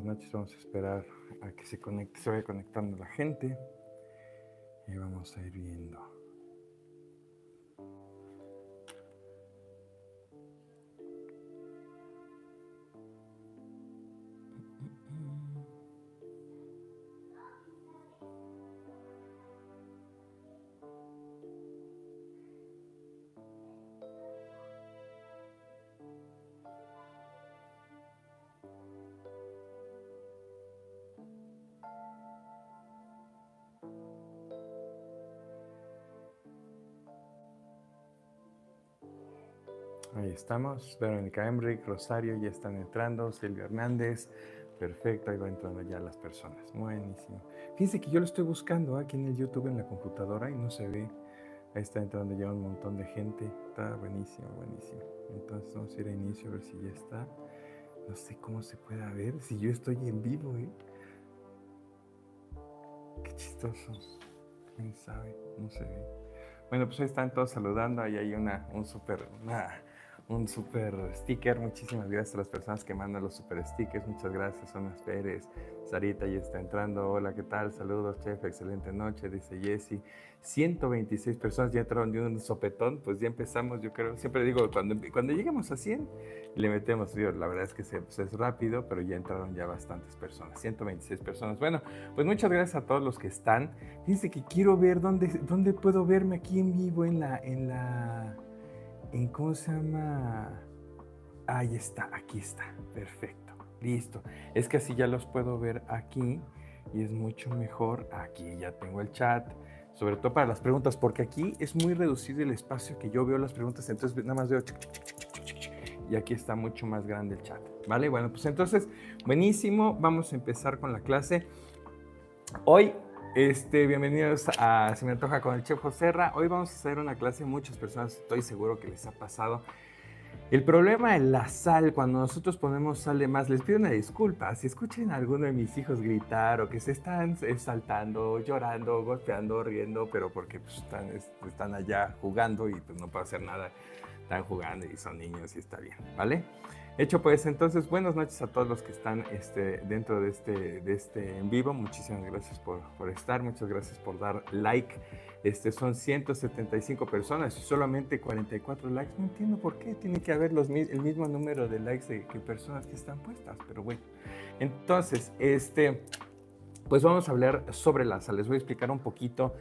buenas noches. Vamos a esperar a que se conecte, se vaya conectando la gente y vamos a ir viendo. Ahí estamos, Verónica Emrick, Rosario ya están entrando, Silvia Hernández, perfecto, ahí va entrando ya las personas, buenísimo. Fíjense que yo lo estoy buscando aquí en el YouTube, en la computadora y no se ve, ahí está entrando ya un montón de gente, está buenísimo, buenísimo. Entonces vamos a ir a inicio a ver si ya está, no sé cómo se pueda ver, si yo estoy en vivo, qué chistoso, quién sabe, no se ve. Bueno, pues ahí están todos saludando, ahí hay un super sticker. Muchísimas gracias a las personas que mandan los super stickers. Muchas gracias, Sonas Pérez. Sarita ya está entrando. Hola, ¿qué tal? Saludos, chef. Excelente noche, dice Jessy. 126 personas ya entraron de un sopetón. Pues ya empezamos, yo creo. Siempre digo, cuando lleguemos a 100, le metemos. La verdad es que es rápido, pero ya entraron ya bastantes personas. 126 personas. Bueno, pues muchas gracias a todos los que están. Fíjense que quiero ver dónde puedo verme aquí en vivo ¿cómo se llama? Ahí está, aquí está, perfecto, listo. Es que así ya los puedo ver aquí y es mucho mejor. Aquí ya tengo el chat, sobre todo para las preguntas, porque aquí es muy reducido el espacio que yo veo las preguntas, entonces nada más veo y aquí está mucho más grande el chat, ¿vale? Bueno, pues entonces, buenísimo, vamos a empezar con la clase. Hoy, bienvenidos a Se me antoja con el chef Joserra. Hoy vamos a hacer una clase, muchas personas estoy seguro que les ha pasado. El problema de la sal, cuando nosotros ponemos sal de más, les pido una disculpa. Si escuchen a alguno de mis hijos gritar o que se están saltando, llorando, golpeando, riendo, pero porque pues, están allá jugando y pues no puedo hacer nada. Están jugando y son niños y está bien, ¿vale? Hecho pues, entonces, buenas noches a todos los que están dentro de este en vivo. Muchísimas gracias por estar, muchas gracias por dar like. Son 175 personas y solamente 44 likes. No entiendo por qué, tiene que haber el mismo número de likes que personas que están puestas, pero bueno. Entonces, pues vamos a hablar sobre la sal. Les voy a explicar un poquito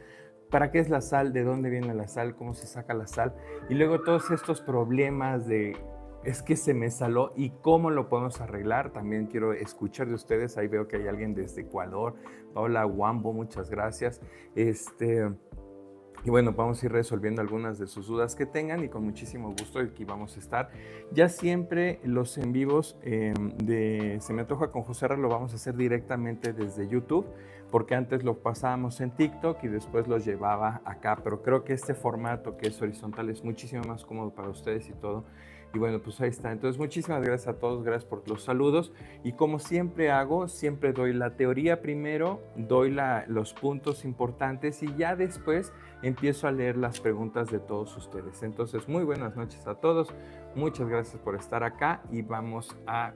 para qué es la sal, de dónde viene la sal, cómo se saca la sal y luego todos estos problemas de es que se me saló y cómo lo podemos arreglar. También quiero escuchar de ustedes. Ahí veo que hay alguien desde Ecuador. Paola Wambo, muchas gracias. Y bueno, vamos a ir resolviendo algunas de sus dudas que tengan y con muchísimo gusto aquí vamos a estar. Ya siempre los en vivos de Se me antoja con Joserra lo vamos a hacer directamente desde YouTube, porque antes lo pasábamos en TikTok y después los llevaba acá, pero creo que este formato que es horizontal es muchísimo más cómodo para ustedes y todo. Y bueno, pues ahí está. Entonces, muchísimas gracias a todos, gracias por los saludos. Y como siempre hago, siempre doy la teoría primero, doy los puntos importantes y ya después empiezo a leer las preguntas de todos ustedes. Entonces, muy buenas noches a todos. Muchas gracias por estar acá y vamos a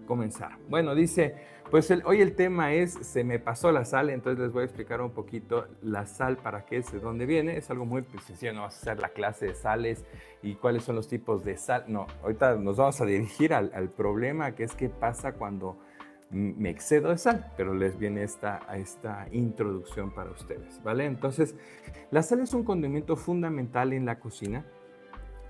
comenzar. Bueno, dice, pues hoy el tema es se me pasó la sal, entonces les voy a explicar un poquito la sal, para qué es, de dónde viene. Es algo muy sencillo, no vas a hacer la clase de sales y cuáles son los tipos de sal. No, ahorita nos vamos a dirigir al problema, que es qué pasa cuando me excedo de sal, pero les viene esta introducción para ustedes, ¿vale? Entonces, la sal es un condimento fundamental en la cocina,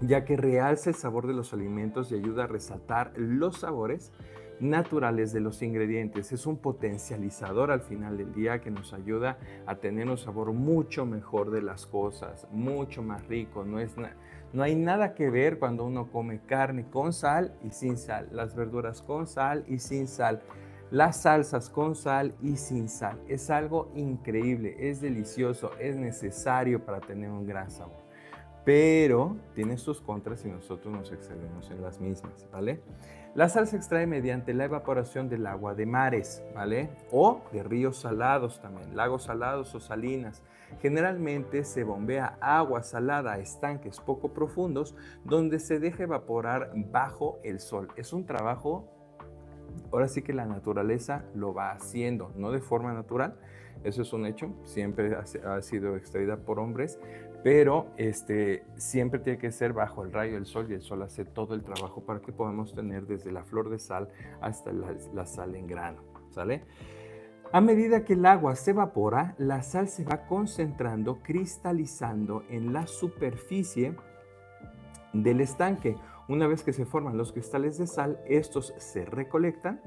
ya que realza el sabor de los alimentos y ayuda a resaltar los sabores naturales de los ingredientes. Es un potencializador al final del día que nos ayuda a tener un sabor mucho mejor de las cosas, mucho más rico. No hay nada que ver cuando uno come carne con sal y sin sal, las verduras con sal y sin sal, las salsas con sal y sin sal. Es algo increíble, es delicioso, es necesario para tener un gran sabor. Pero tiene sus contras si nosotros nos excedemos en las mismas, ¿vale? La sal se extrae mediante la evaporación del agua de mares, ¿vale? O de ríos salados también, lagos salados o salinas. Generalmente se bombea agua salada a estanques poco profundos donde se deja evaporar bajo el sol. Es un trabajo ahora sí que la naturaleza lo va haciendo, no de forma natural, eso es un hecho, siempre ha sido extraída por hombres, pero siempre tiene que ser bajo el rayo del sol y el sol hace todo el trabajo para que podamos tener desde la flor de sal hasta la sal en grano, ¿sale? A medida que el agua se evapora, la sal se va concentrando, cristalizando en la superficie del estanque. Una vez que se forman los cristales de sal, estos se recolectan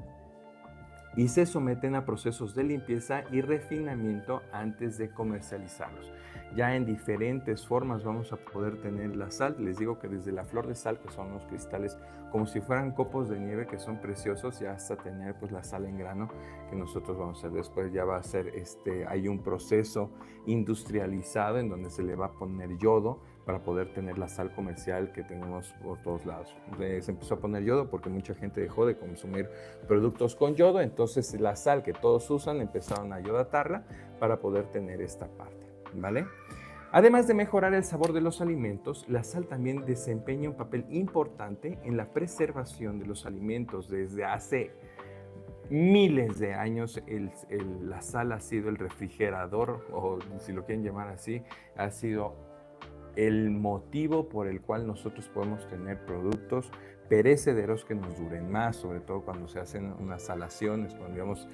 y se someten a procesos de limpieza y refinamiento antes de comercializarlos. Ya en diferentes formas vamos a poder tener la sal. Les digo que desde la flor de sal, que son unos cristales como si fueran copos de nieve que son preciosos, ya hasta tener pues la sal en grano que nosotros vamos a hacer después. Ya va a ser, hay un proceso industrializado en donde se le va a poner yodo para poder tener la sal comercial que tenemos por todos lados. Se empezó a poner yodo porque mucha gente dejó de consumir productos con yodo, entonces la sal que todos usan empezaron a yodatarla para poder tener esta parte, ¿vale? Además de mejorar el sabor de los alimentos, la sal también desempeña un papel importante en la preservación de los alimentos. Desde hace miles de años la sal ha sido el refrigerador, o si lo quieren llamar así, ha sido el motivo por el cual nosotros podemos tener productos perecederos que nos duren más, sobre todo cuando se hacen unas salaciones, cuando digamos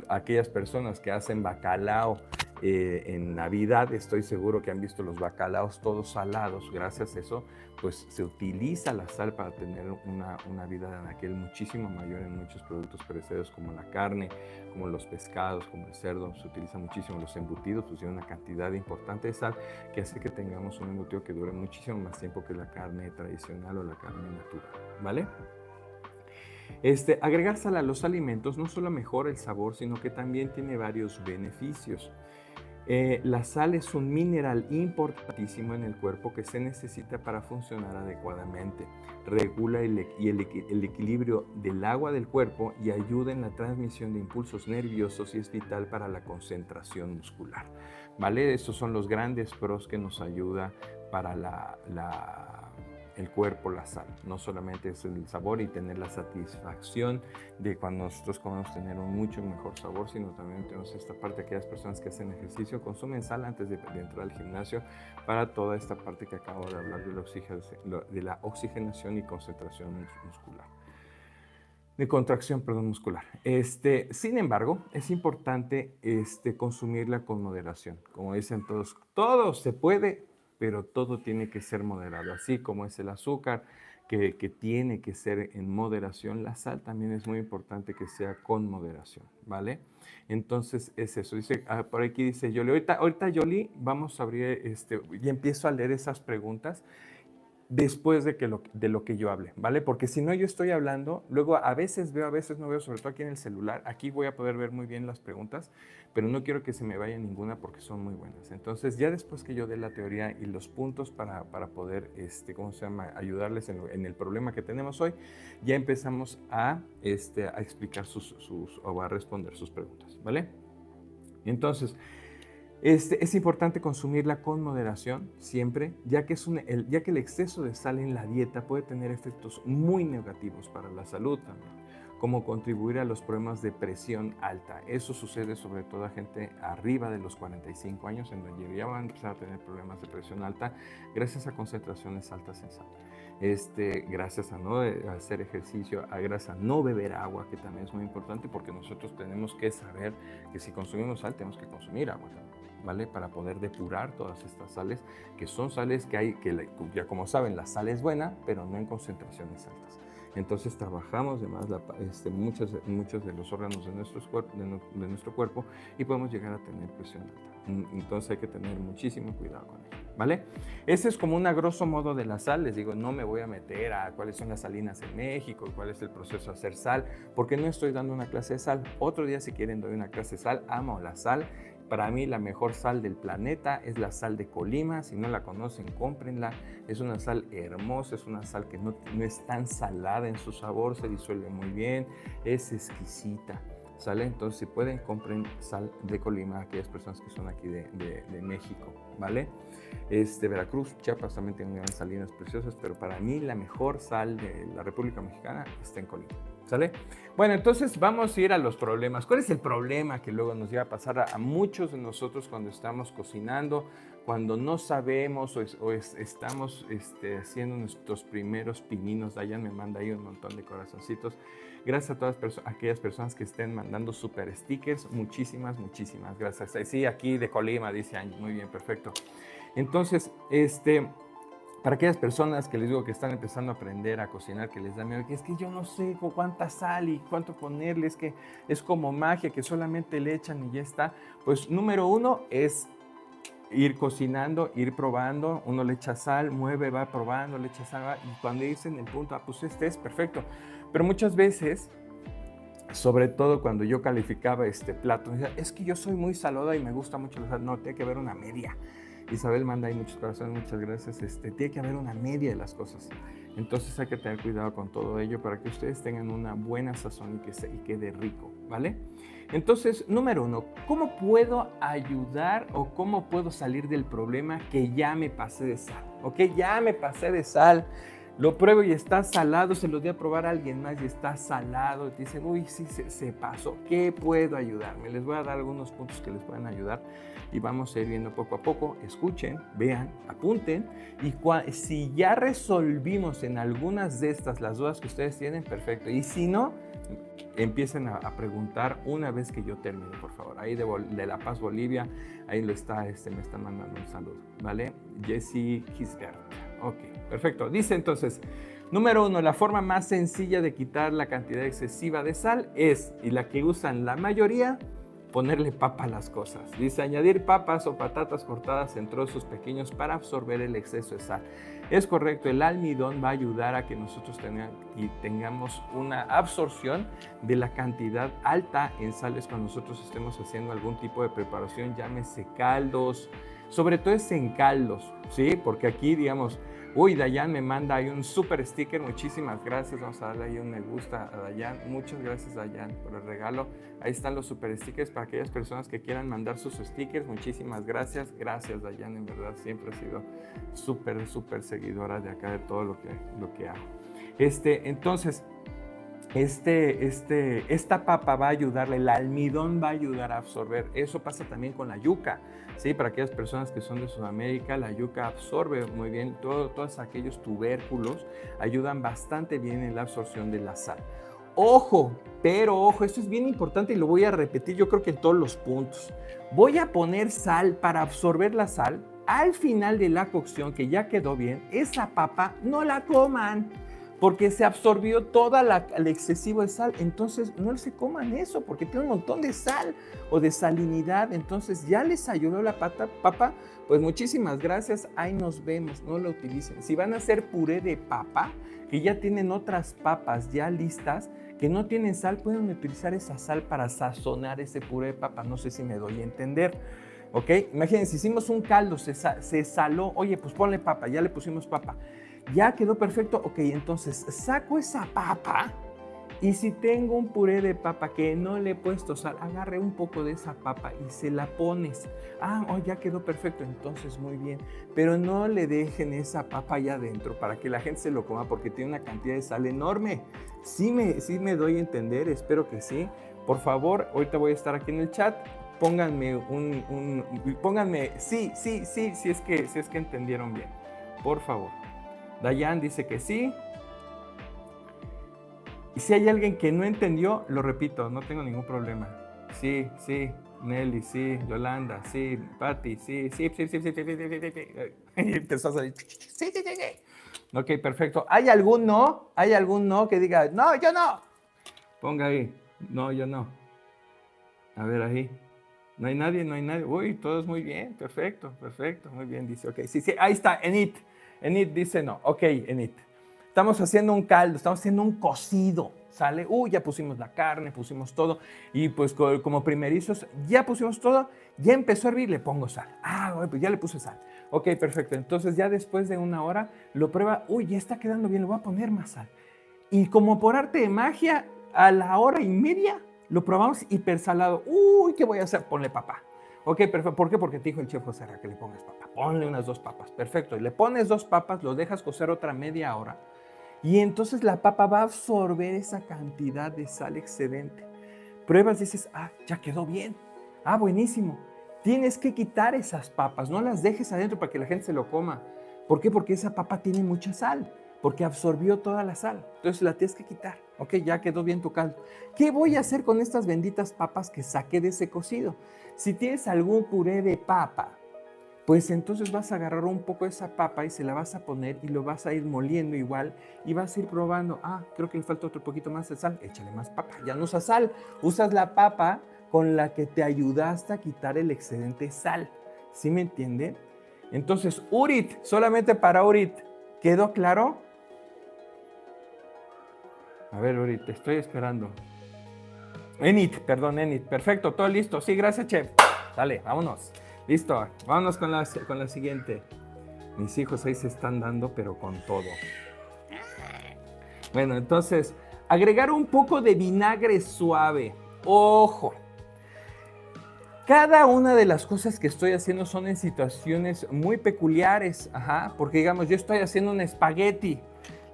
aquellas personas que hacen bacalao en Navidad, estoy seguro que han visto los bacalaos todos salados. Gracias a eso, pues se utiliza la sal para tener una vida anaquel muchísimo mayor en muchos productos perecederos como la carne, como los pescados, como el cerdo. Se utiliza muchísimo los embutidos, pues tiene una cantidad importante de sal que hace que tengamos un embutido que dure muchísimo más tiempo que la carne tradicional o la carne natural, ¿vale? Agregar sal a los alimentos no solo mejora el sabor, sino que también tiene varios beneficios. La sal es un mineral importantísimo en el cuerpo que se necesita para funcionar adecuadamente. Regula el equilibrio del agua del cuerpo y ayuda en la transmisión de impulsos nerviosos y es vital para la concentración muscular, ¿vale? Estos son los grandes pros que nos ayuda para el cuerpo, la sal. No solamente es el sabor y tener la satisfacción de cuando nosotros comemos tener un mucho mejor sabor, sino también tenemos esta parte de aquellas personas que hacen ejercicio, consumen sal antes de entrar al gimnasio para toda esta parte que acabo de hablar de la oxigenación y concentración muscular. De contracción, perdón, muscular. Sin embargo, es importante consumirla con moderación. Como dicen todos, todo se puede, pero todo tiene que ser moderado. Así como es el azúcar, que tiene que ser en moderación, la sal también es muy importante que sea con moderación, ¿vale? Entonces es eso. Dice, por aquí dice Yoli, ahorita Yoli, vamos a abrir, y empiezo a leer esas preguntas después de lo que yo hable, ¿vale? Porque si no yo estoy hablando, luego a veces veo, a veces no veo, sobre todo aquí en el celular. Aquí voy a poder ver muy bien las preguntas, pero no quiero que se me vaya ninguna porque son muy buenas. Entonces, ya después que yo dé la teoría y los puntos para poder, ¿cómo se llama?, ayudarles en el problema que tenemos hoy, ya empezamos a explicar o a responder sus preguntas, ¿vale? Entonces, es importante consumirla con moderación siempre, ya que el exceso de sal en la dieta puede tener efectos muy negativos para la salud también, como contribuir a los problemas de presión alta. Eso sucede sobre todo a gente arriba de los 45 años, en donde ya van a empezar a tener problemas de presión alta gracias a concentraciones altas en sal. Gracias a no hacer ejercicio, gracias a no beber agua, que también es muy importante, porque nosotros tenemos que saber que si consumimos sal, tenemos que consumir agua también, ¿vale? Para poder depurar todas estas sales, que son sales que hay, ya como saben, la sal es buena, pero no en concentraciones altas. Entonces trabajamos además muchos de los órganos de nuestro cuerpo y podemos llegar a tener presión alta. Entonces hay que tener muchísimo cuidado con ello, ¿vale? Ese es como un a grosso modo de la sal. Les digo, no me voy a meter a cuáles son las salinas en México, cuál es el proceso de hacer sal, porque no estoy dando una clase de sal. Otro día, si quieren, doy una clase de sal. Amo la sal. Para mí la mejor sal del planeta es la sal de Colima. Si no la conocen, cómprenla. Es una sal hermosa, es una sal que no es tan salada en su sabor, se disuelve muy bien, es exquisita, ¿sale? Entonces, si pueden, compren sal de Colima a aquellas personas que son aquí de México, ¿vale? Veracruz, Chiapas también tienen grandes salinas preciosas, pero para mí la mejor sal de la República Mexicana está en Colima, ¿sale? Bueno, entonces vamos a ir a los problemas. ¿Cuál es el problema que luego nos llega a pasar a muchos de nosotros cuando estamos cocinando, cuando no sabemos estamos haciendo nuestros primeros pininos? Dayan me manda ahí un montón de corazoncitos. Gracias a todas aquellas personas que estén mandando super stickers. Muchísimas, muchísimas gracias. Sí, aquí de Colima, dice Angie. Muy bien, perfecto. Entonces, para aquellas personas que les digo que están empezando a aprender a cocinar, que les da miedo, que es que yo no sé cuánta sal y cuánto ponerle, es que es como magia, que solamente le echan y ya está. Pues número uno es ir cocinando, ir probando, uno le echa sal, mueve, va probando, le echa sal, y cuando dicen el punto, pues este es perfecto. Pero muchas veces, sobre todo cuando yo calificaba este plato, decía, es que yo soy muy salada y me gusta mucho la sal. No, tiene que haber una media. Isabel manda ahí muchos corazones, muchas gracias. Tiene que haber una media de las cosas. Entonces hay que tener cuidado con todo ello para que ustedes tengan una buena sazón y quede rico, ¿vale? Entonces, número uno, ¿cómo puedo ayudar o cómo puedo salir del problema que ya me pasé de sal? ¿Ok? Ya me pasé de sal. Lo pruebo y está salado, se lo di a probar a alguien más y está salado. Y dicen, uy, sí, se pasó. ¿Qué puedo ayudarme? Les voy a dar algunos puntos que les puedan ayudar y vamos a ir viendo poco a poco. Escuchen, vean, apunten y si ya resolvimos en algunas de estas las dudas que ustedes tienen, perfecto. Y si no, empiecen a preguntar una vez que yo termine, por favor. Ahí de La Paz, Bolivia, ahí lo está, me están mandando un saludo, ¿vale? Jessie Gisbert. Ok, perfecto. Dice entonces, número uno, la forma más sencilla de quitar la cantidad excesiva de sal es, y la que usan la mayoría, ponerle papa a las cosas. Dice, añadir papas o patatas cortadas en trozos pequeños para absorber el exceso de sal. Es correcto, el almidón va a ayudar a que nosotros tengamos una absorción de la cantidad alta en sales cuando nosotros estemos haciendo algún tipo de preparación, llámese caldos, sobre todo es en caldos, ¿sí? Porque aquí, digamos, uy, Dayan me manda ahí un super sticker, muchísimas gracias, vamos a darle ahí un me gusta a Dayan, muchas gracias Dayan por el regalo. Ahí están los super stickers para aquellas personas que quieran mandar sus stickers, muchísimas gracias, gracias Dayan, en verdad siempre ha sido súper seguidora de acá de todo lo que hago. Entonces, esta papa va a ayudarle, el almidón va a ayudar a absorber. Eso pasa también con la yuca, ¿sí? Para aquellas personas que son de Sudamérica, la yuca absorbe muy bien, todos aquellos tubérculos ayudan bastante bien en la absorción de la sal. Ojo, pero ojo, esto es bien importante y lo voy a repetir yo creo que en todos los puntos. Voy a poner sal para absorber la sal. Al final de la cocción, que ya quedó bien, esa papa no la coman, porque se absorbió toda el excesivo de sal. Entonces no se coman eso porque tiene un montón de sal o de salinidad. Entonces ya les ayudó la papa, pues muchísimas gracias, ahí nos vemos, no lo utilicen. Si van a hacer puré de papa, que ya tienen otras papas ya listas, que no tienen sal, pueden utilizar esa sal para sazonar ese puré de papa. No sé si me doy a entender. ¿Ok? Imagínense, hicimos un caldo, se saló, oye, pues ponle papa, ya le pusimos papa. Ya quedó perfecto, ok, entonces saco esa papa y si tengo un puré de papa que no le he puesto sal, agarre un poco de esa papa y se la pones. Ya quedó perfecto, entonces muy bien. Pero no le dejen esa papa allá adentro para que la gente se lo coma porque tiene una cantidad de sal enorme. Sí me doy a entender, espero que sí. Por favor, ahorita voy a estar aquí en el chat. Pónganme pónganme sí, si es que entendieron bien. Por favor. Dayan dice que sí. Y si hay alguien que no entendió, lo repito, no tengo ningún problema. Sí, Nelly, sí, Yolanda, sí, Patti, sí. Y empezó a salir. Sí. Ok, perfecto. ¿Hay algún no? ¿Hay algún no que diga, no, yo no? Ponga ahí, no, yo no. A ver ahí. No hay nadie. Uy, todo es muy bien, perfecto, muy bien, dice, ok, sí, ahí está, Enid dice no, ok, Enid. Estamos haciendo un caldo, estamos haciendo un cocido, ¿sale? Ya pusimos la carne, pusimos todo, y pues como primerizos, ya pusimos todo, ya empezó a hervir, le pongo sal. Pues ya le puse sal. Ok, perfecto, entonces ya después de una hora, lo prueba, ya está quedando bien, le voy a poner más sal. Y como por arte de magia, a la hora y media, lo probamos hipersalado. ¿Qué voy a hacer? Ponle papa. Ok, perfecto. ¿Por qué? Porque te dijo el chef José que le pongas papa. Ponle unas 2 papas. Perfecto. Y le pones 2 papas, lo dejas cocer otra media hora. Y entonces la papa va a absorber esa cantidad de sal excedente. Pruebas, dices, ya quedó bien. Buenísimo. Tienes que quitar esas papas, no las dejes adentro para que la gente se lo coma. ¿Por qué? Porque esa papa tiene mucha sal, porque absorbió toda la sal. Entonces la tienes que quitar. Ok, ya quedó bien tu caldo. ¿Qué voy a hacer con estas benditas papas que saqué de ese cocido? Si tienes algún puré de papa, pues entonces vas a agarrar un poco de esa papa y se la vas a poner y lo vas a ir moliendo igual y vas a ir probando. Creo que le falta otro poquito más de sal. Échale más papa. Ya no usas sal, usas la papa con la que te ayudaste a quitar el excedente de sal. ¿Sí me entienden? Entonces, Urit, solamente para Urit. ¿Quedó claro? A ver, Urit, te estoy esperando. Enit. Perfecto, todo listo. Sí, gracias, chef. Dale, vámonos. Listo, vámonos con la siguiente. Mis hijos ahí se están dando, pero con todo. Bueno, entonces, agregar un poco de vinagre suave. Ojo. Cada una de las cosas que estoy haciendo son en situaciones muy peculiares. Porque digamos, yo estoy haciendo un espagueti.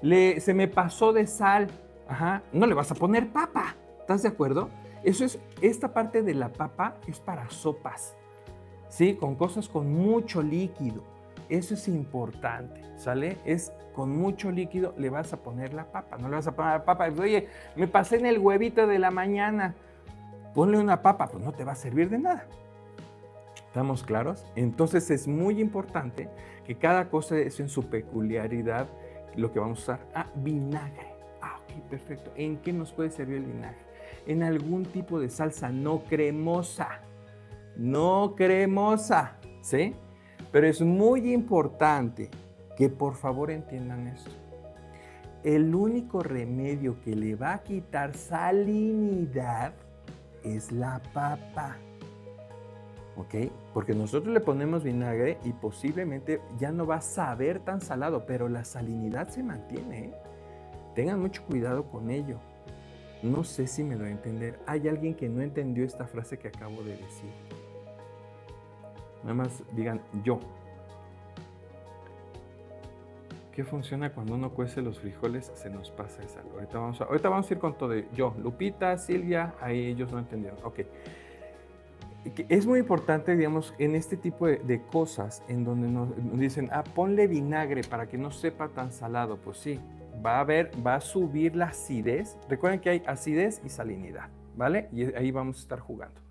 Se me pasó de sal. No le vas a poner papa. ¿Estás de acuerdo? Esta parte de la papa es para sopas. ¿Sí? Con cosas con mucho líquido. Eso es importante, ¿sale? Es con mucho líquido le vas a poner la papa. No le vas a poner la papa. Oye, me pasé en el huevito de la mañana. Ponle una papa, pues no te va a servir de nada. ¿Estamos claros? Entonces es muy importante que cada cosa es en su peculiaridad lo que vamos a usar. Vinagre. Ok, perfecto. ¿En qué nos puede servir el vinagre? En algún tipo de salsa no cremosa. No cremosa, ¿sí? Pero es muy importante que por favor entiendan esto. El único remedio que le va a quitar salinidad es la papa, ¿ok? Porque nosotros le ponemos vinagre y posiblemente ya no va a saber tan salado, pero la salinidad se mantiene, ¿eh? Tengan mucho cuidado con ello. No sé si me doy a entender. ¿Hay alguien que no entendió esta frase que acabo de decir? Nada más digan yo. ¿Qué funciona cuando uno cuece los frijoles? Se nos pasa esa. Ahorita vamos a ir con todo. Yo, Lupita, Silvia, ahí ellos no entendieron. Ok. Es muy importante, digamos, en este tipo de cosas en donde nos dicen, ponle vinagre para que no sepa tan salado. Pues sí, va a subir la acidez. Recuerden que hay acidez y salinidad, ¿vale? Y ahí vamos a estar jugando.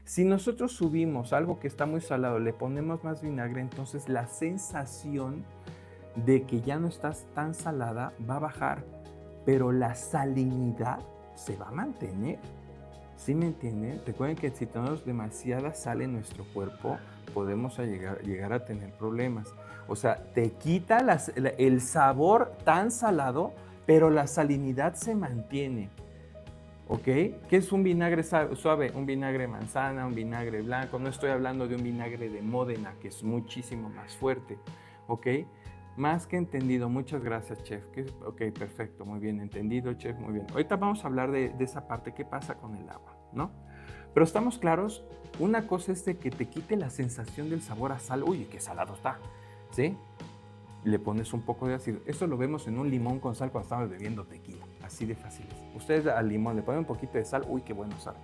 Si nosotros subimos algo que está muy salado, le ponemos más vinagre, entonces la sensación de que ya no estás tan salada va a bajar, pero la salinidad se va a mantener. ¿Sí me entienden? Recuerden que si tenemos demasiada sal en nuestro cuerpo, podemos llegar a tener problemas. O sea, te quita el sabor tan salado, pero la salinidad se mantiene. ¿Ok? ¿Qué es un vinagre suave? Un vinagre de manzana, un vinagre blanco. No estoy hablando de un vinagre de Módena, que es muchísimo más fuerte. ¿Ok? Más que entendido. Muchas gracias, chef. Ok, perfecto. Muy bien entendido, chef. Muy bien. Ahorita vamos a hablar de esa parte. ¿Qué pasa con el agua? ¿No? Pero estamos claros. Una cosa es de que te quite la sensación del sabor a sal. Uy, qué salado está. ¿Sí? Le pones un poco de ácido. Esto lo vemos en un limón con sal cuando estamos bebiendo tequila. Así de fácil es. Ustedes al limón le ponen un poquito de sal. Uy, qué bueno sabe.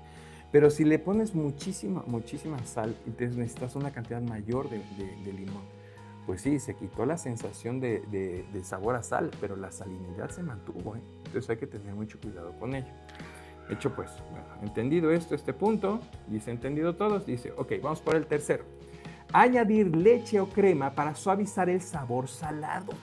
Pero si le pones muchísima sal, entonces necesitas una cantidad mayor de limón. Pues sí, se quitó la sensación de sabor a sal, pero la salinidad se mantuvo, ¿eh? Entonces hay que tener mucho cuidado con ello. De hecho, pues, bueno, entendido este punto, dice entendido todos, dice, ok, vamos por el tercero. Añadir leche o crema para suavizar el sabor salado.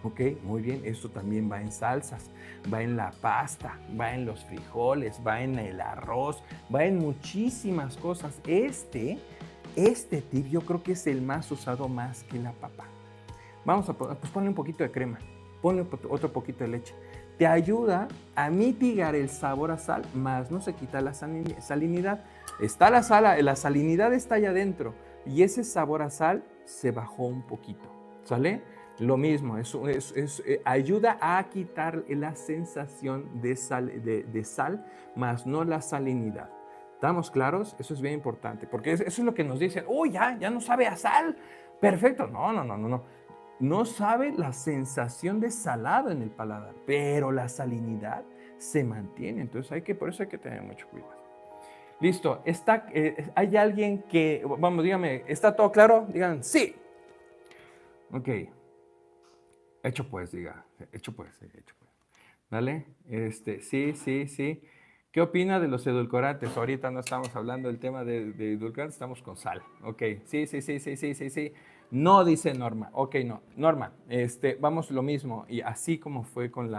Ok, muy bien, esto también va en salsas, va en la pasta, va en los frijoles, va en el arroz, va en muchísimas cosas. Este tip yo creo que es el más usado más que la papa. Vamos a pues ponle un poquito de crema, ponle otro poquito de leche. Te ayuda a mitigar el sabor a sal, más no se quita la salinidad. Está la salinidad está allá adentro y ese sabor a sal se bajó un poquito, ¿sale? Lo mismo, ayuda a quitar la sensación de sal, más no la salinidad. ¿Estamos claros? Eso es bien importante, porque eso es lo que nos dicen. ¡Uy, ya no sabe a sal! Perfecto. No. no sabe la sensación de salado en el paladar, pero la salinidad se mantiene. Entonces por eso hay que tener mucho cuidado. Listo, ¿hay alguien que, vamos, dígame, ¿está todo claro? Digan, sí. Ok. Hecho pues, diga. Hecho pues, hecho pues. ¿Vale? Sí. ¿Qué opina de los edulcorantes? Ahorita no estamos hablando del tema de edulcorantes, estamos con sal. Ok, sí. No dice Norma. Ok, no. Norma, vamos lo mismo. Y así como fue con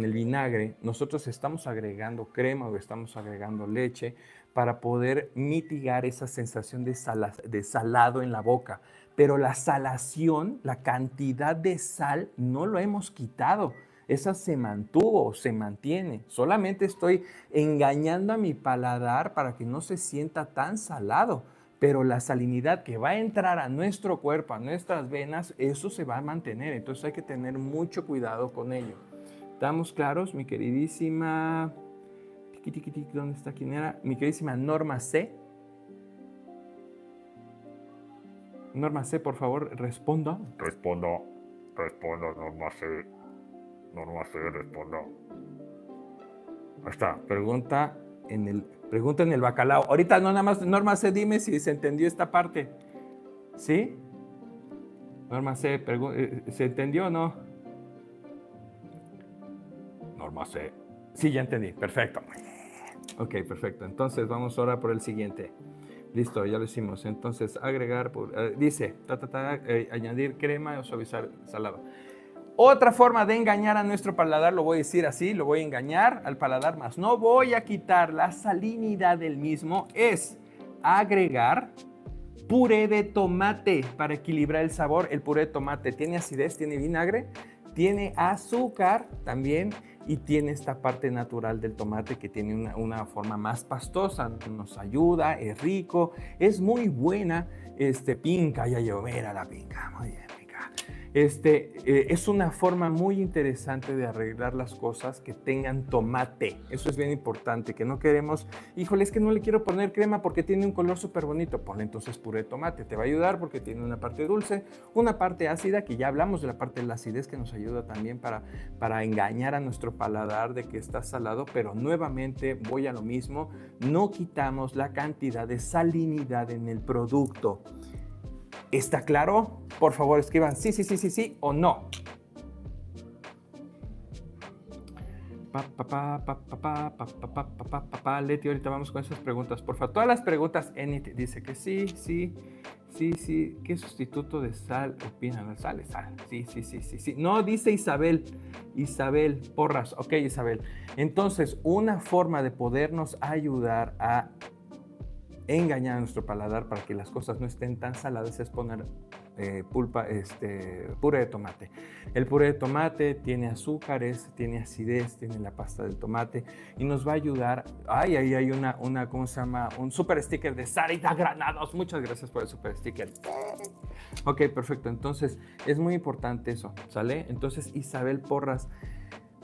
el vinagre, nosotros estamos agregando crema o estamos agregando leche para poder mitigar esa sensación de salado en la boca. Pero la salación, la cantidad de sal, no lo hemos quitado. Esa se mantuvo, se mantiene. Solamente estoy engañando a mi paladar para que no se sienta tan salado. Pero la salinidad que va a entrar a nuestro cuerpo, a nuestras venas, eso se va a mantener. Entonces hay que tener mucho cuidado con ello. ¿Estamos claros, mi queridísima? ¿Dónde está? ¿Quién era? Mi queridísima Norma C. Norma C, por favor, responda. Respondo, Norma C. Norma C, respondo. Ahí está, pregunta en el bacalao. Ahorita no nada más, Norma C, dime si se entendió esta parte. ¿Sí? Norma C, ¿se entendió o no? Norma C. Sí, ya entendí, perfecto. Ok, perfecto. Entonces vamos ahora por el siguiente. Listo, ya lo hicimos. Entonces, agregar, dice, añadir crema o suavizar salado. Otra forma de engañar a nuestro paladar, lo voy a decir así, lo voy a engañar al paladar, más no voy a quitar la salinidad del mismo, es agregar puré de tomate para equilibrar el sabor. El puré de tomate tiene acidez, tiene vinagre, tiene azúcar también y tiene esta parte natural del tomate que tiene una forma más pastosa, nos ayuda, es rico, es muy buena. Pinca, ya llevo, mira la pinca, muy bien. Es una forma muy interesante de arreglar las cosas que tengan tomate. Eso es bien importante, que no queremos, híjole, es que no le quiero poner crema porque tiene un color súper bonito. Ponle entonces puré de tomate, te va a ayudar porque tiene una parte dulce, una parte ácida, que ya hablamos de la parte de la acidez que nos ayuda también para engañar a nuestro paladar de que está salado, pero nuevamente voy a lo mismo, no quitamos la cantidad de salinidad en el producto. ¿Está claro? Por favor, escriban sí o no. Leti, ahorita vamos con esas preguntas. Por favor, todas las preguntas, Enit dice que sí. ¿Qué sustituto de sal opinan? Sal. Sí. No, dice Isabel Porras. Ok, Isabel. Entonces, una forma de podernos ayudar a engañar a nuestro paladar para que las cosas no estén tan saladas es poner puré de tomate. El puré de tomate tiene azúcares, tiene acidez, tiene la pasta del tomate y nos va a ayudar. Ahí hay ¿cómo se llama? Un super sticker de Sarita Granados. Muchas gracias por el super sticker. Ok, perfecto. Entonces es muy importante eso, ¿sale? Entonces Isabel Porras,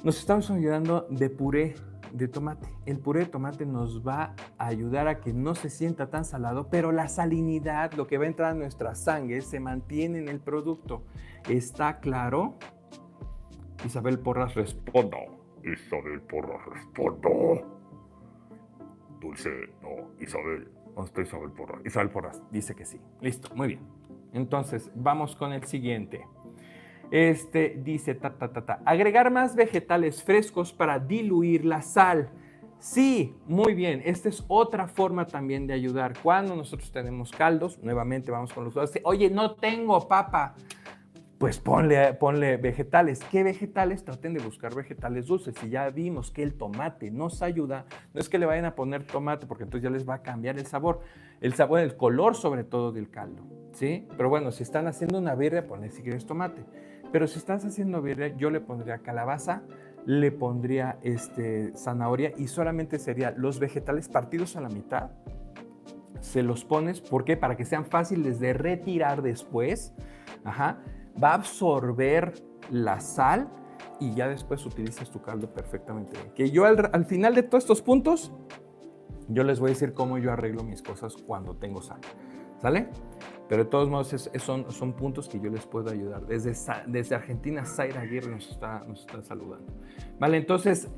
nos estamos ayudando de puré de tomate. El puré de tomate nos va a ayudar a que no se sienta tan salado, pero la salinidad, lo que va a entrar a nuestra sangre, se mantiene en el producto. ¿Está claro? Isabel Porras, respondo. Isabel Porras, respondo. Dulce, no, Isabel. ¿Dónde está Isabel Porras? Isabel Porras dice que sí. Listo, muy bien. Entonces, vamos con el siguiente. Dice, agregar más vegetales frescos para diluir la sal. Sí, muy bien. Esta es otra forma también de ayudar. Cuando nosotros tenemos caldos, nuevamente vamos con los dulces. Oye, no tengo papa. Pues ponle vegetales. ¿Qué vegetales? Traten de buscar vegetales dulces. Si ya vimos que el tomate nos ayuda, no es que le vayan a poner tomate porque entonces ya les va a cambiar el sabor, el color sobre todo del caldo, ¿sí? Pero bueno, si están haciendo una birria, ponle si quieres tomate. Pero si estás haciendo birria, yo le pondría calabaza, le pondría zanahoria y solamente sería los vegetales partidos a la mitad. Se los pones, ¿por qué? Para que sean fáciles de retirar después. Ajá. Va a absorber la sal y ya después utilizas tu caldo perfectamente bien. Que yo al final de todos estos puntos, yo les voy a decir cómo yo arreglo mis cosas cuando tengo sal. ¿Sale? Pero de todos modos son puntos que yo les puedo ayudar. Desde Argentina, Zaira Aguirre nos está saludando. Vale, entonces,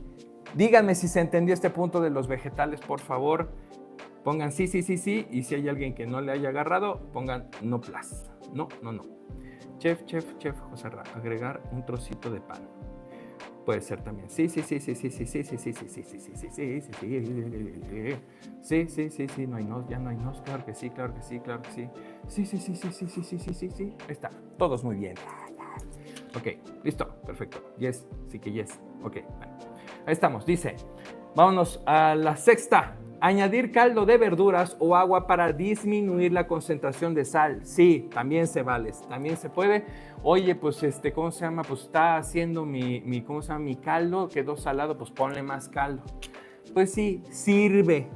díganme si se entendió este punto de los vegetales, por favor. Pongan sí, sí, sí, sí. Y si hay alguien que no le haya agarrado, pongan no plus. No, no, no. Chef, José Ra, agregar un trocito de pan. Puede ser también. Sí, sí, sí, sí, sí, sí, sí, sí, sí, sí, sí, sí, sí, sí, sí, sí, no hay nos, ya no hay nos, claro que sí, claro que sí, claro que sí. Sí, sí, sí, sí, sí, sí, sí, sí, sí, sí. Ahí está, todos muy bien. Ok, listo, perfecto. Yes, sí que yes. Ok, bueno. Ahí estamos, dice. Vámonos a la sexta. Añadir caldo de verduras o agua para disminuir la concentración de sal. Sí, también se vale, también se puede. Oye, pues ¿cómo se llama? Pues está haciendo ¿cómo se llama? Mi caldo, quedó salado, pues ponle más caldo. Pues sí, sirve,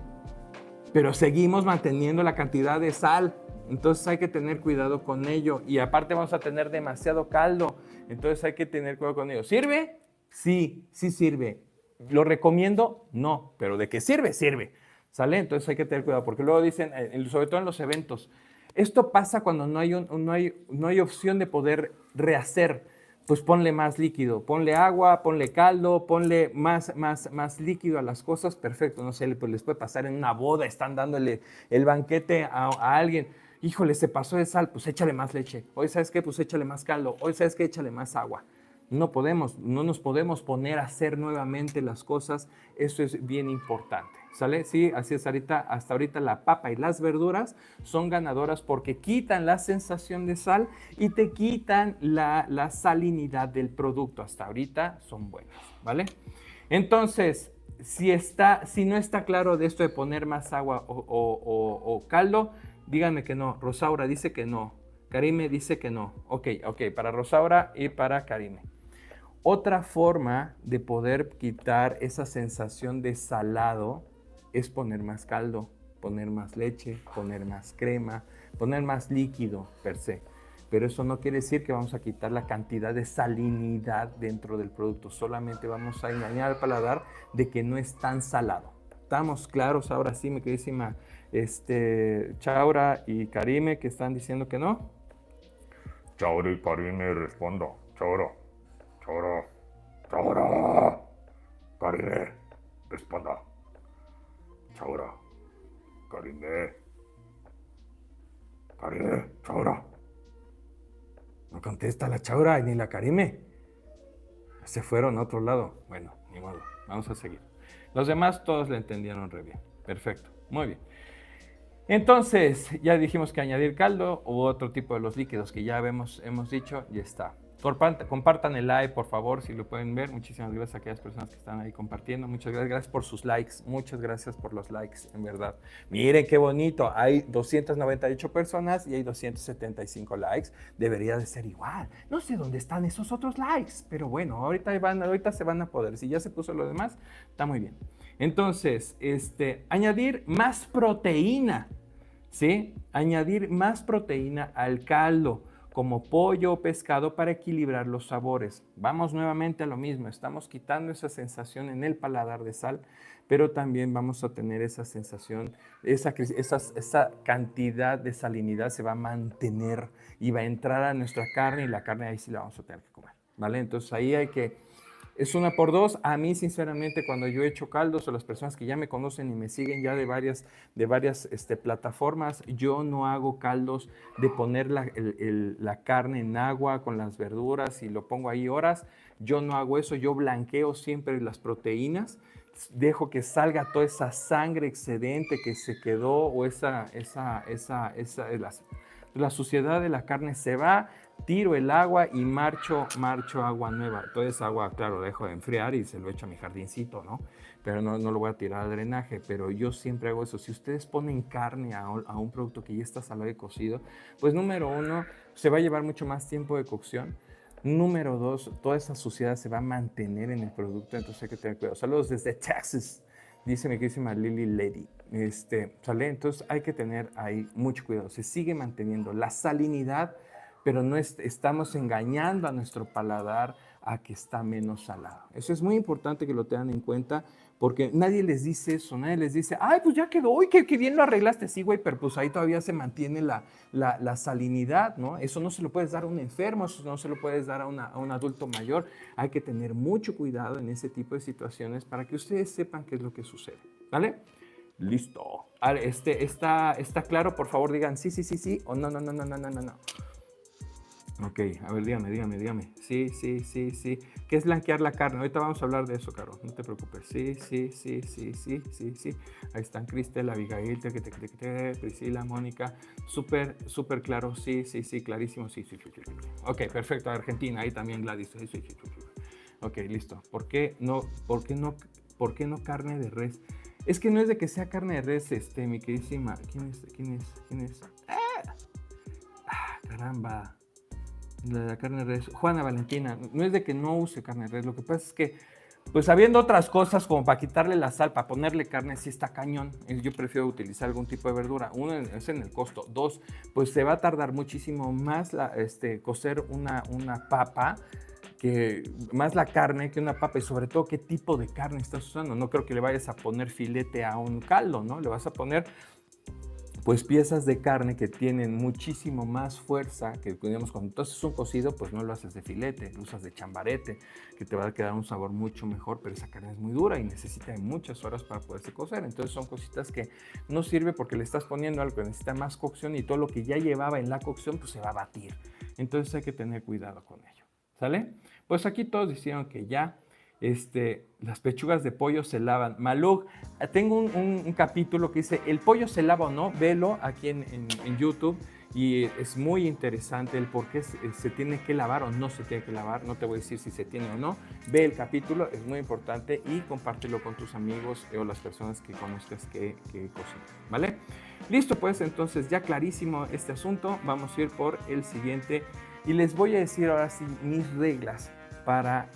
pero seguimos manteniendo la cantidad de sal. Entonces hay que tener cuidado con ello. Y aparte vamos a tener demasiado caldo. Entonces hay que tener cuidado con ello. ¿Sirve? Sí, sí sirve. ¿Lo recomiendo? No, pero ¿de qué sirve? Sirve. ¿Sale? Entonces hay que tener cuidado, porque luego dicen, sobre todo en los eventos, esto pasa cuando no hay opción de poder rehacer. Pues ponle más líquido, ponle agua, ponle caldo, ponle más líquido a las cosas, perfecto. No sé, pues les puede pasar en una boda, están dándole el banquete a alguien. Híjole, se pasó de sal, pues échale más leche. Hoy, ¿sabes qué? Pues échale más caldo. Hoy, ¿sabes qué? Échale más agua. No nos podemos poner a hacer nuevamente las cosas. Eso es bien importante, ¿sale? Sí, así es hasta ahorita la papa y las verduras son ganadoras porque quitan la sensación de sal y te quitan la salinidad del producto. Hasta ahorita son buenas, ¿vale? Entonces, si no está claro de esto de poner más agua o caldo, díganme que no. Rosaura dice que no. Karime dice que no. Ok, para Rosaura y para Karime. Otra forma de poder quitar esa sensación de salado es poner más caldo, poner más leche, poner más crema, poner más líquido per se. Pero eso no quiere decir que vamos a quitar la cantidad de salinidad dentro del producto. Solamente vamos a engañar al paladar de que no es tan salado. ¿Estamos claros ahora sí, mi queridísima Chaura y Karime, que están diciendo que no? Chaura y Karime responda. Chaura. Karime, responda. Chaura. Karime, Chaura. No contesta la Chaura ni la Karime. Se fueron a otro lado. Bueno, ni modo. Vamos a seguir. Los demás todos le entendieron re bien. Perfecto. Muy bien. Entonces, ya dijimos que añadir caldo u otro tipo de los líquidos que ya hemos dicho, ya está. Compartan el live, por favor, si lo pueden ver. Muchísimas gracias a aquellas personas que están ahí compartiendo. Muchas gracias por sus likes. Muchas gracias por los likes, en verdad. Miren qué bonito. Hay 298 personas y hay 275 likes. Debería de ser igual. No sé dónde están esos otros likes, pero bueno, ahorita se van a poder. Si ya se puso lo demás, está muy bien. Entonces, añadir más proteína, ¿sí? Añadir más proteína al caldo, como pollo o pescado, para equilibrar los sabores. Vamos nuevamente a lo mismo, estamos quitando esa sensación en el paladar de sal, pero también vamos a tener esa sensación, esa cantidad de salinidad se va a mantener y va a entrar a nuestra carne y la carne ahí sí la vamos a tener que comer, ¿vale? Entonces ahí es 1 por 2. A mí, sinceramente, cuando yo he hecho caldos, o las personas que ya me conocen y me siguen ya de varias plataformas, yo no hago caldos de poner la carne en agua con las verduras y lo pongo ahí horas. Yo no hago eso, yo blanqueo siempre las proteínas, dejo que salga toda esa sangre excedente que se quedó o la suciedad de la carne se va, tiro el agua y marcho agua nueva. Toda esa agua, claro, dejo de enfriar y se lo echo a mi jardincito, ¿no? Pero no lo voy a tirar al drenaje, pero yo siempre hago eso. Si ustedes ponen carne a un producto que ya está salado y cocido, pues número 1, se va a llevar mucho más tiempo de cocción. Número 2, toda esa suciedad se va a mantener en el producto, entonces hay que tener cuidado. Saludos desde Texas, dice mi queridísima Lily Lady. ¿Sale? Entonces hay que tener ahí mucho cuidado. Se sigue manteniendo la salinidad, pero no estamos engañando a nuestro paladar a que está menos salado. Eso es muy importante que lo tengan en cuenta porque nadie les dice eso, nadie les dice, ay, pues ya quedó, uy, qué bien lo arreglaste, sí, güey, pero pues ahí todavía se mantiene la salinidad, ¿no? Eso no se lo puedes dar a un enfermo, eso no se lo puedes dar a un adulto mayor. Hay que tener mucho cuidado en ese tipo de situaciones para que ustedes sepan qué es lo que sucede, ¿vale? Listo. A ver, ¿está claro? Por favor, digan sí, o no. Ok, a ver, dígame. Sí. ¿Qué es blanquear la carne? Ahorita vamos a hablar de eso, Caro. No te preocupes. Sí. Ahí están Cristel, Abigail, Priscila, Mónica. Súper claro. Sí, clarísimo. Sí. Ok, perfecto. Argentina, ahí también Gladys. Sí. Ok, listo. ¿Por qué no carne de res? Es que no es de que sea carne de res, mi queridísima. ¿Quién es? Caramba. La carne de res. Juana Valentina. No es de que no use carne de res. Lo que pasa es que, pues habiendo otras cosas como para quitarle la sal, para ponerle carne, sí está cañón. Yo prefiero utilizar algún tipo de verdura. Uno es en el costo. Dos, pues se va a tardar muchísimo más cocer una papa, que más la carne que una papa, y sobre todo qué tipo de carne estás usando. No creo que le vayas a poner filete a un caldo, ¿no? Le vas a poner pues piezas de carne que tienen muchísimo más fuerza, que digamos cuando tú haces un cocido, pues no lo haces de filete, lo usas de chambarete, que te va a quedar un sabor mucho mejor, pero esa carne es muy dura y necesita de muchas horas para poderse cocer. Entonces son cositas que no sirve porque le estás poniendo algo que necesita más cocción y todo lo que ya llevaba en la cocción pues se va a batir. Entonces hay que tener cuidado con ello, ¿sale? Pues aquí todos dijeron que ya las pechugas de pollo se lavan. Maluk, tengo un capítulo que dice, ¿el pollo se lava o no? Velo aquí en YouTube y es muy interesante el por qué se tiene que lavar o no se tiene que lavar. No te voy a decir si se tiene o no. Ve el capítulo, es muy importante y compártelo con tus amigos o las personas que conozcas que cocinan, ¿vale? Listo, pues entonces ya clarísimo este asunto. Vamos a ir por el siguiente y les voy a decir ahora sí mis reglas para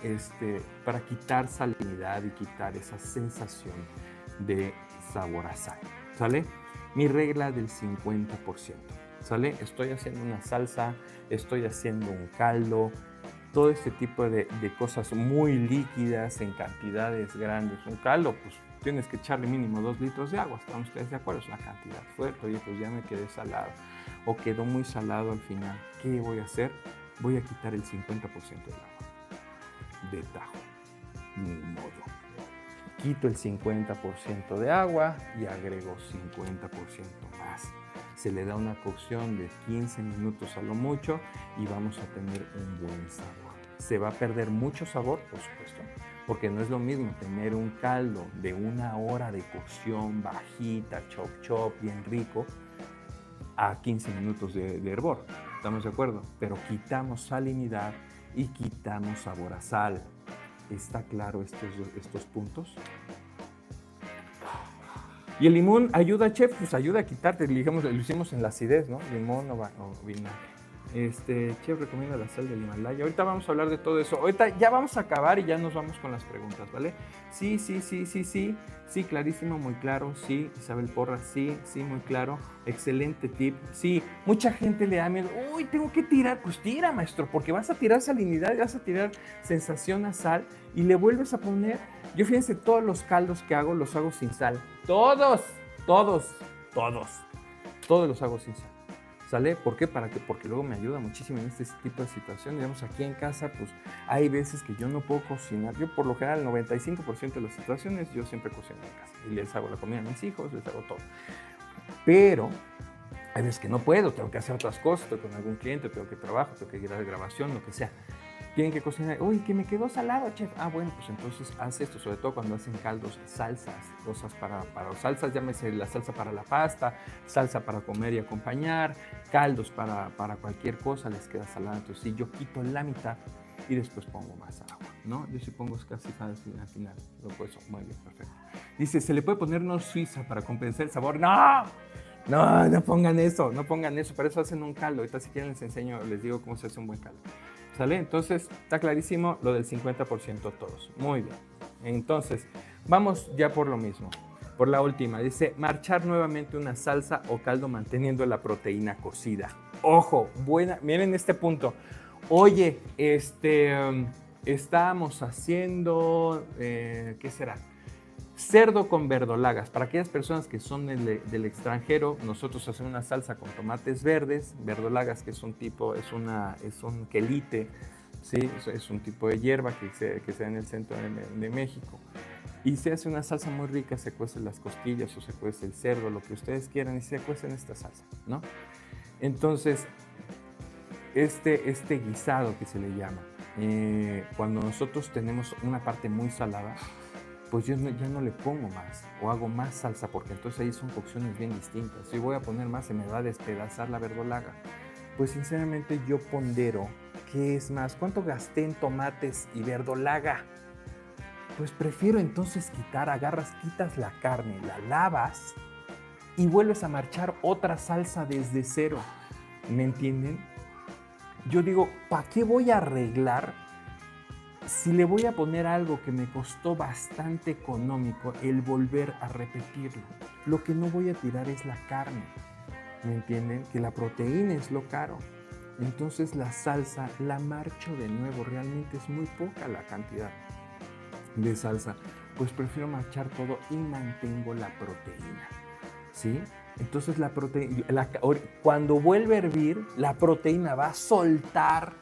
quitar salinidad y quitar esa sensación de sabor a sal, ¿sale? Mi regla del 50%, ¿sale? Estoy haciendo una salsa, estoy haciendo un caldo, todo este tipo de cosas muy líquidas en cantidades grandes. Un caldo, pues tienes que echarle mínimo 2 litros de agua, ¿están ustedes de acuerdo? Es una cantidad fuerte. Oye, pues ya me quedé salado o quedó muy salado al final. ¿Qué voy a hacer? Voy a quitar el 50% del agua. De tajo, ni modo. Quito el 50% de agua y agrego 50% más. Se le da una cocción de 15 minutos a lo mucho y vamos a tener un buen sabor. Se va a perder mucho sabor, por supuesto, porque no es lo mismo tener un caldo de 1 hora de cocción bajita, chop, bien rico, a 15 minutos de hervor. ¿Estamos de acuerdo? Pero quitamos salinidad y quitamos sabor a sal. ¿Está claro estos puntos? Y el limón ayuda, chef, pues ayuda a quitarte, digamos, lo hicimos en la acidez, ¿no? Limón o vinagre. Chef recomienda la sal del Himalaya. Ahorita vamos a hablar de todo eso. Ahorita ya vamos a acabar y ya nos vamos con las preguntas, ¿vale? Sí, clarísimo, muy claro. Sí, Isabel Porras, sí, muy claro. Excelente tip. Sí, mucha gente le da miedo. Uy, tengo que tirar. Pues tira, maestro, porque vas a tirar salinidad y vas a tirar sensación a sal y le vuelves a poner. Yo fíjense, todos los caldos que hago los hago sin sal. Todos los hago sin sal. ¿Sale? ¿Por qué? Porque luego me ayuda muchísimo en este tipo de situaciones. Digamos, aquí en casa, pues hay veces que yo no puedo cocinar. Yo, por lo general, el 95% de las situaciones, yo siempre cocino en casa. Y les hago la comida a mis hijos, les hago todo. Pero hay veces que no puedo, tengo que hacer otras cosas. Estoy con algún cliente, tengo que trabajar, tengo que ir a la grabación, lo que sea. Tienen que cocinar. Uy, que me quedó salado, chef. Ah, bueno, pues entonces haz esto, sobre todo cuando hacen caldos, salsas, cosas para salsas, llámese la salsa para la pasta, salsa para comer y acompañar, caldos para cualquier cosa, les queda salada. Entonces, sí, yo quito la mitad y después pongo más agua, ¿no? Yo sí pongo casi al final. Lo puedo, muy bien, perfecto. Dice, ¿se le puede poner noz suiza para compensar el sabor? ¡No! No pongan eso, para eso hacen un caldo. Ahorita si quieren les enseño, les digo cómo se hace un buen caldo. ¿Sale? Entonces, está clarísimo lo del 50% todos. Muy bien. Entonces, vamos ya por lo mismo. Por la última. Dice, marchar nuevamente una salsa o caldo manteniendo la proteína cocida. Ojo, buena. Miren este punto. Oye, Estamos haciendo, ¿qué será? Cerdo con verdolagas. Para aquellas personas que son del extranjero, nosotros hacemos una salsa con tomates verdes, verdolagas, que es un quelite, ¿sí? Es un tipo de hierba que se da en el centro de México. Y se hace una salsa muy rica, se cuecen las costillas o se cuece el cerdo, lo que ustedes quieran, y se cuece en esta salsa, ¿no? Entonces, este guisado que se le llama, cuando nosotros tenemos una parte muy salada, pues yo ya no le pongo más o hago más salsa, porque entonces ahí son cocciones bien distintas. Si voy a poner más, se me va a despedazar la verdolaga. Pues sinceramente yo pondero qué es más, cuánto gasté en tomates y verdolaga. Pues prefiero entonces quitas la carne, la lavas y vuelves a marchar otra salsa desde cero. ¿Me entienden? Yo digo, ¿para qué voy a arreglar si le voy a poner algo que me costó bastante económico, el volver a repetirlo? Lo que no voy a tirar es la carne, ¿me entienden? Que la proteína es lo caro. Entonces la salsa la marcho de nuevo, realmente es muy poca la cantidad de salsa. Pues prefiero marchar todo y mantengo la proteína, ¿sí? Entonces cuando vuelve a hervir, la proteína va a soltar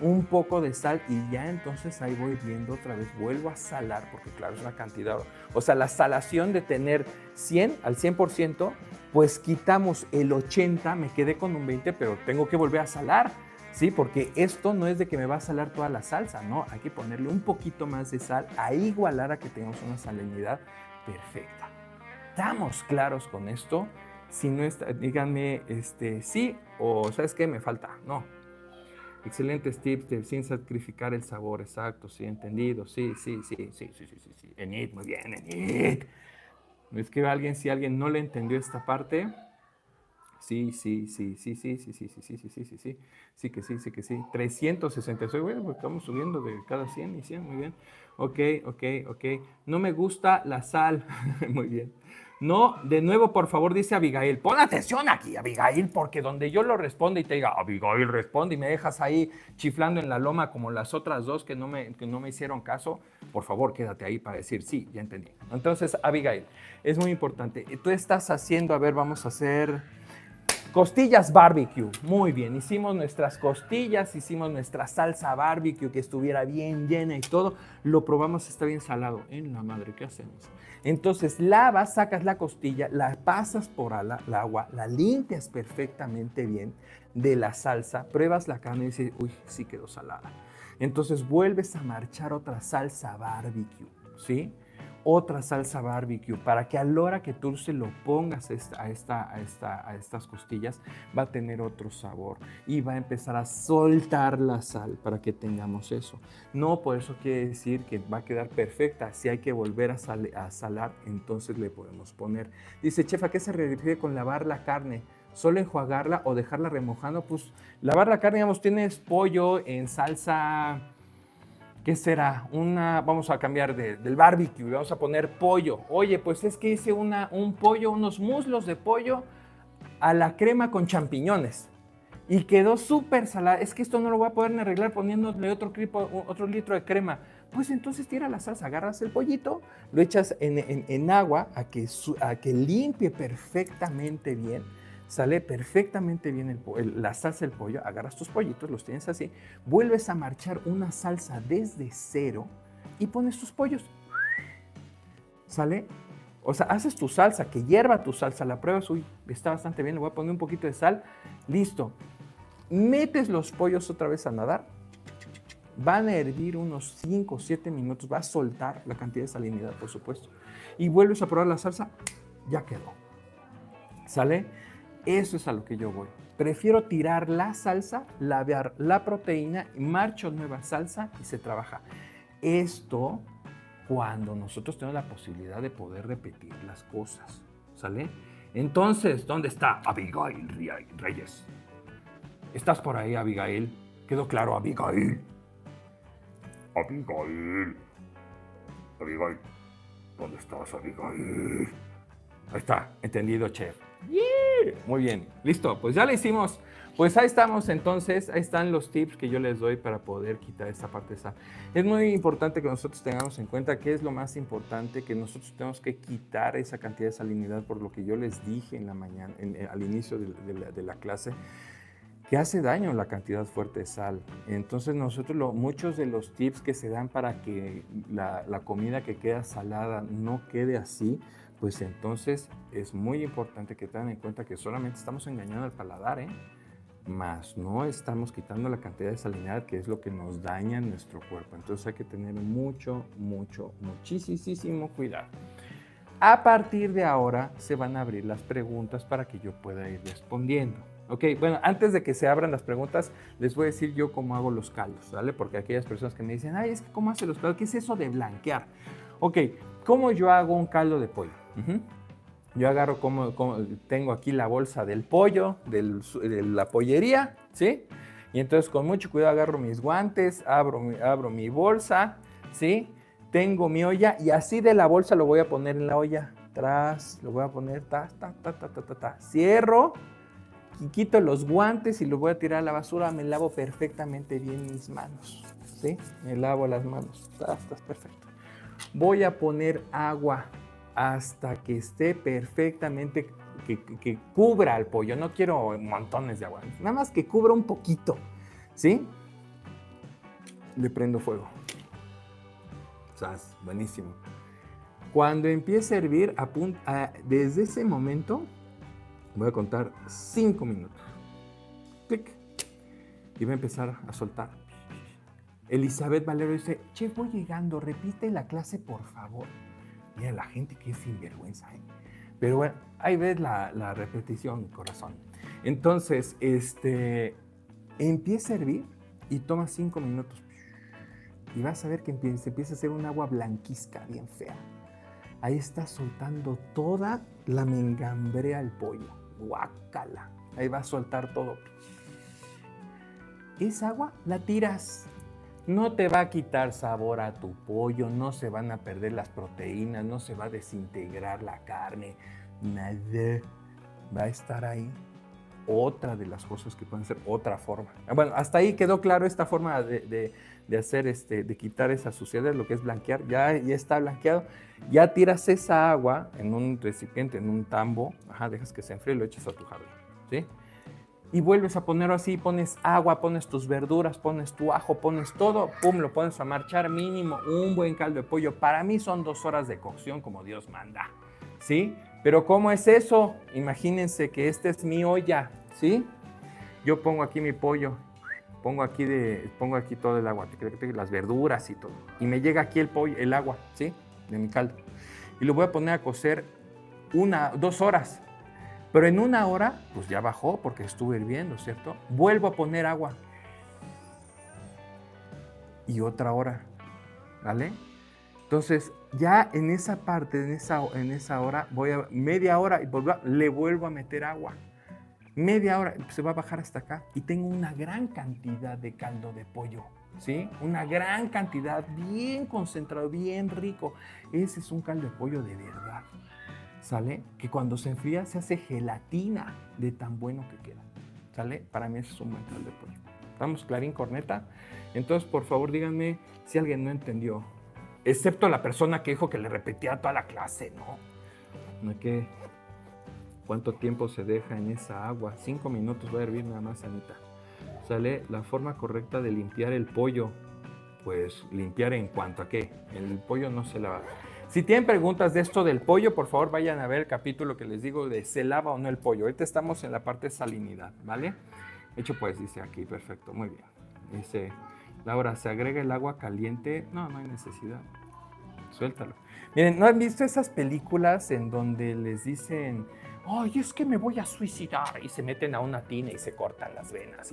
un poco de sal y ya entonces ahí voy viendo otra vez, vuelvo a salar, porque claro, es una cantidad, o sea, la salación de tener 100 al 100%, pues quitamos el 80, me quedé con un 20, pero tengo que volver a salar, ¿sí? Porque esto no es de que me va a salar toda la salsa, no, hay que ponerle un poquito más de sal a igualar a que tengamos una salinidad perfecta. ¿Estamos claros con esto? Si no está, díganme sí o ¿sabes qué? Me falta, no. Excelentes tips sin sacrificar el sabor, exacto, sí, entendido, sí. Enid, muy bien, Enid. Me escribe alguien si alguien no le entendió esta parte. Sí que sí. 366, bueno, pues estamos subiendo de cada 100 y 100, muy bien. Ok. No me gusta la sal, muy bien. No, de nuevo, por favor, dice Abigail. Pon atención aquí, Abigail, porque donde yo lo responde y te diga, Abigail responde, y me dejas ahí chiflando en la loma como las otras dos que no me hicieron caso, por favor, quédate ahí para decir, sí, ya entendí. Entonces, Abigail, es muy importante. Tú estás haciendo, a ver, vamos a hacer costillas barbecue. Muy bien, hicimos nuestras costillas, hicimos nuestra salsa barbecue que estuviera bien llena y todo. Lo probamos, está bien salado. En la madre, ¿qué hacemos? Entonces lavas, sacas la costilla, la pasas por el agua, la limpias perfectamente bien de la salsa, pruebas la carne y dices, uy, sí quedó salada. Entonces vuelves a marchar otra salsa barbecue, ¿sí? Otra salsa barbecue para que a la hora que tú se lo pongas a estas costillas va a tener otro sabor y va a empezar a soltar la sal para que tengamos eso. No por eso quiere decir que va a quedar perfecta. Si hay que volver a salar, entonces le podemos poner. Dice, chef, ¿a qué se refiere con lavar la carne? ¿Solo enjuagarla o dejarla remojando? Pues lavar la carne, digamos, tienes pollo en salsa. ¿Qué será? Vamos a cambiar del barbecue, vamos a poner pollo. Oye, pues es que hice un pollo, unos muslos de pollo a la crema con champiñones. Y quedó súper salada. Es que esto no lo voy a poder ni arreglar poniéndole otro litro de crema. Pues entonces tira la salsa, agarras el pollito, lo echas en agua a que limpie perfectamente bien. Sale perfectamente bien la salsa del pollo, agarras tus pollitos, los tienes así, vuelves a marchar una salsa desde cero y pones tus pollos. ¿Sale? O sea, haces tu salsa, que hierva tu salsa, la pruebas, uy, está bastante bien, le voy a poner un poquito de sal, listo. Metes los pollos otra vez a nadar, van a hervir unos 5 o 7 minutos, va a soltar la cantidad de salinidad, por supuesto, y vuelves a probar la salsa, ya quedó. ¿Sale? Eso es a lo que yo voy. Prefiero tirar la salsa, lavar la proteína, marcho nueva salsa y se trabaja. Esto cuando nosotros tenemos la posibilidad de poder repetir las cosas. ¿Sale? Entonces, ¿dónde está Abigail Reyes? ¿Estás por ahí, Abigail? ¿Quedó claro, Abigail? Abigail. Abigail. ¿Dónde estás, Abigail? Ahí está, entendido, chef. Yeah. Muy bien, listo, pues ya le hicimos Pues ahí estamos entonces, ahí están los tips que yo les doy para poder quitar esta parte de sal. Es muy importante que nosotros tengamos en cuenta qué es lo más importante, que nosotros tenemos que quitar esa cantidad de salinidad por lo que yo les dije en la mañana, al inicio de la clase, que hace daño la cantidad fuerte de sal. Entonces nosotros muchos de los tips que se dan para que la comida que queda salada no quede así, pues entonces es muy importante que tengan en cuenta que solamente estamos engañando al paladar, más no estamos quitando la cantidad de salinidad, que es lo que nos daña en nuestro cuerpo. Entonces hay que tener muchísimo cuidado. A partir de ahora se van a abrir las preguntas para que yo pueda ir respondiendo. Ok, bueno, antes de que se abran las preguntas, les voy a decir yo cómo hago los caldos, ¿vale? Porque aquellas personas que me dicen, ay, es que ¿cómo hace los caldos? ¿Qué es eso de blanquear? Ok, ¿cómo yo hago un caldo de pollo? Yo agarro tengo aquí la bolsa del pollo, de la pollería, ¿sí? Y entonces con mucho cuidado agarro mis guantes, abro mi bolsa, ¿sí? Tengo mi olla y así de la bolsa lo voy a poner en la olla. Lo voy a poner, cierro, y quito los guantes y los voy a tirar a la basura. Me lavo perfectamente bien mis manos, ¿sí? Me lavo las manos, está perfecto. Voy a poner agua hasta que esté perfectamente, que cubra el pollo. No quiero montones de agua, nada más que cubra un poquito, ¿sí? Le prendo fuego. ¡Sas! Buenísimo. Cuando empiece a hervir, desde ese momento, voy a contar 5 minutos. Clic. Y va a empezar a soltar. Elizabeth Valero dice, chef, voy llegando, repite la clase, por favor. Mira, la gente que es sinvergüenza, ¿eh? Pero bueno, ahí ves la repetición, corazón. Entonces, empieza a hervir y toma 5 minutos. Y vas a ver que empieza a hacer un agua blanquizca, bien fea. Ahí está soltando toda la mengambrea al pollo. Guácala. Ahí va a soltar todo. Esa agua la tiras. No te va a quitar sabor a tu pollo, no se van a perder las proteínas, no se va a desintegrar la carne, nada. Va a estar ahí. Otra de las cosas que pueden ser otra forma. Bueno, hasta ahí quedó claro esta forma de hacer, de quitar esa suciedad, lo que es blanquear. Ya está blanqueado. Ya tiras esa agua en un recipiente, en un tambo. Dejas que se enfríe y lo echas a tu jardín, ¿sí? Y vuelves a ponerlo así, pones agua, pones tus verduras, pones tu ajo, pones todo, pum, lo pones a marchar mínimo, un buen caldo de pollo. Para mí son 2 horas de cocción como Dios manda, ¿sí? Pero ¿cómo es eso? Imagínense que esta es mi olla, ¿sí? Yo pongo aquí mi pollo, pongo aquí todo el agua, las verduras y todo. Y me llega aquí el agua, ¿sí? De mi caldo. Y lo voy a poner a cocer 2 horas. Pero en 1 hora, pues ya bajó porque estuvo hirviendo, ¿cierto? Vuelvo a poner agua. Y otra hora, ¿vale? Entonces, ya en esa parte, en esa hora, media hora y le vuelvo a meter agua. Media hora, se va a bajar hasta acá. Y tengo una gran cantidad de caldo de pollo, ¿sí? Una gran cantidad, bien concentrado, bien rico. Ese es un caldo de pollo de verdad. ¿Sale? Que cuando se enfría se hace gelatina de tan bueno que queda. ¿Sale? Para mí eso es un buen caldo de pollo. ¿Estamos, Clarín Corneta? Entonces, por favor, díganme si alguien no entendió. Excepto la persona que dijo que le repetía toda la clase, ¿no? ¿Cuánto tiempo se deja en esa agua? 5 minutos va a hervir nada más, Anita. ¿Sale? La forma correcta de limpiar el pollo. Pues limpiar en cuanto a qué. El pollo no se lava. Si tienen preguntas de esto del pollo, por favor vayan a ver el capítulo que les digo de ¿se lava o no el pollo? Ahorita estamos en la parte de salinidad, ¿vale? Hecho pues, dice aquí, perfecto, muy bien. Dice, Laura, ¿se agrega el agua caliente? No hay necesidad. Suéltalo. Miren, ¿no han visto esas películas en donde les dicen, ay, es que me voy a suicidar? Y se meten a una tina y se cortan las venas.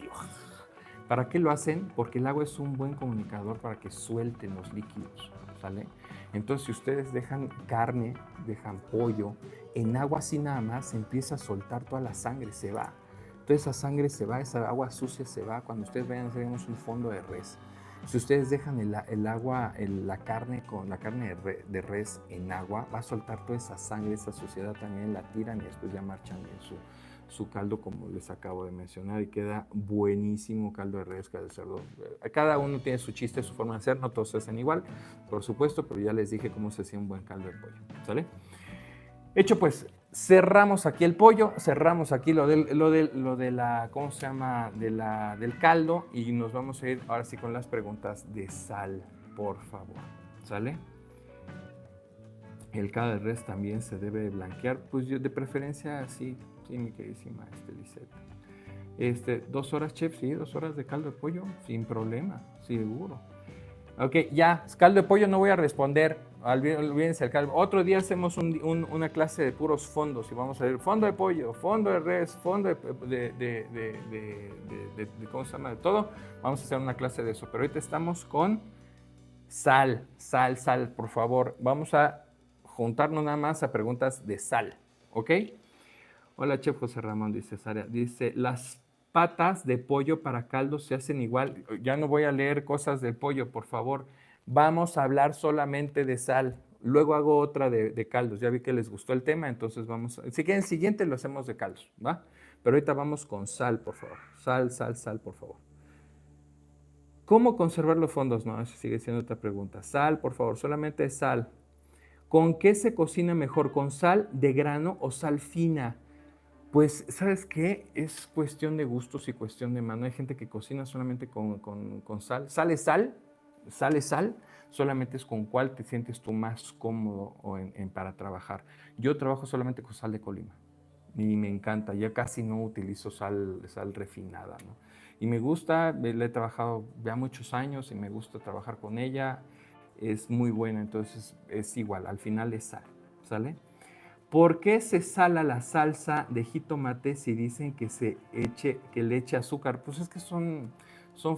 ¿Para qué lo hacen? Porque el agua es un buen comunicador para que suelten los líquidos, ¿sale? Entonces, si ustedes dejan carne, dejan pollo, en agua así nada más, se empieza a soltar toda la sangre, se va. Entonces esa sangre se va, esa agua sucia se va. Cuando ustedes vean, tenemos un fondo de res. Si ustedes dejan la carne de res en agua, va a soltar toda esa sangre, esa suciedad también, la tiran y después ya marchan bien su caldo como les acabo de mencionar y queda buenísimo caldo de res, caldo de cerdo. Cada uno tiene su chiste, su forma de hacer, no todos se hacen igual, por supuesto, pero ya les dije cómo se hacía un buen caldo de pollo, ¿sale? Hecho pues, cerramos aquí el pollo, cerramos aquí lo de la, ¿cómo se llama? Del caldo y nos vamos a ir ahora sí con las preguntas de sal, por favor, ¿sale? El caldo de res también se debe blanquear, pues yo de preferencia sí, mi queridísima Lisette. 2 horas, chef, sí, 2 horas de caldo de pollo, sin problema, seguro. Ok, ya, caldo de pollo no voy a responder, olvídense el caldo. Otro día hacemos una clase de puros fondos y vamos a ver fondo de pollo, fondo de res, fondo ¿cómo se llama? De todo. Vamos a hacer una clase de eso, pero ahorita estamos con sal, por favor. Vamos a juntarnos nada más a preguntas de sal, ¿ok? Hola, chef José Ramón, dice Sara. Dice, las patas de pollo para caldo se hacen igual. Ya no voy a leer cosas del pollo, por favor. Vamos a hablar solamente de sal. Luego hago otra de caldos. Ya vi que les gustó el tema, entonces vamos. Si quieren, siguiente lo hacemos de caldos, ¿va? Pero ahorita vamos con sal, por favor. Sal, por favor. ¿Cómo conservar los fondos? No, esa sigue siendo otra pregunta. Sal, por favor, solamente sal. ¿Con qué se cocina mejor? ¿Con sal de grano o sal fina? Pues, ¿sabes qué? Es cuestión de gustos y cuestión de mano. Hay gente que cocina solamente con sal. ¿Sale sal? Solamente es con cuál te sientes tú más cómodo para trabajar. Yo trabajo solamente con sal de Colima y me encanta. Ya casi no utilizo sal refinada, ¿no? Y me gusta, la he trabajado ya muchos años y me gusta trabajar con ella. Es muy buena, entonces es igual, al final es sal, ¿sale? ¿Por qué se sala la salsa de jitomate si dicen que le eche azúcar? Pues es que son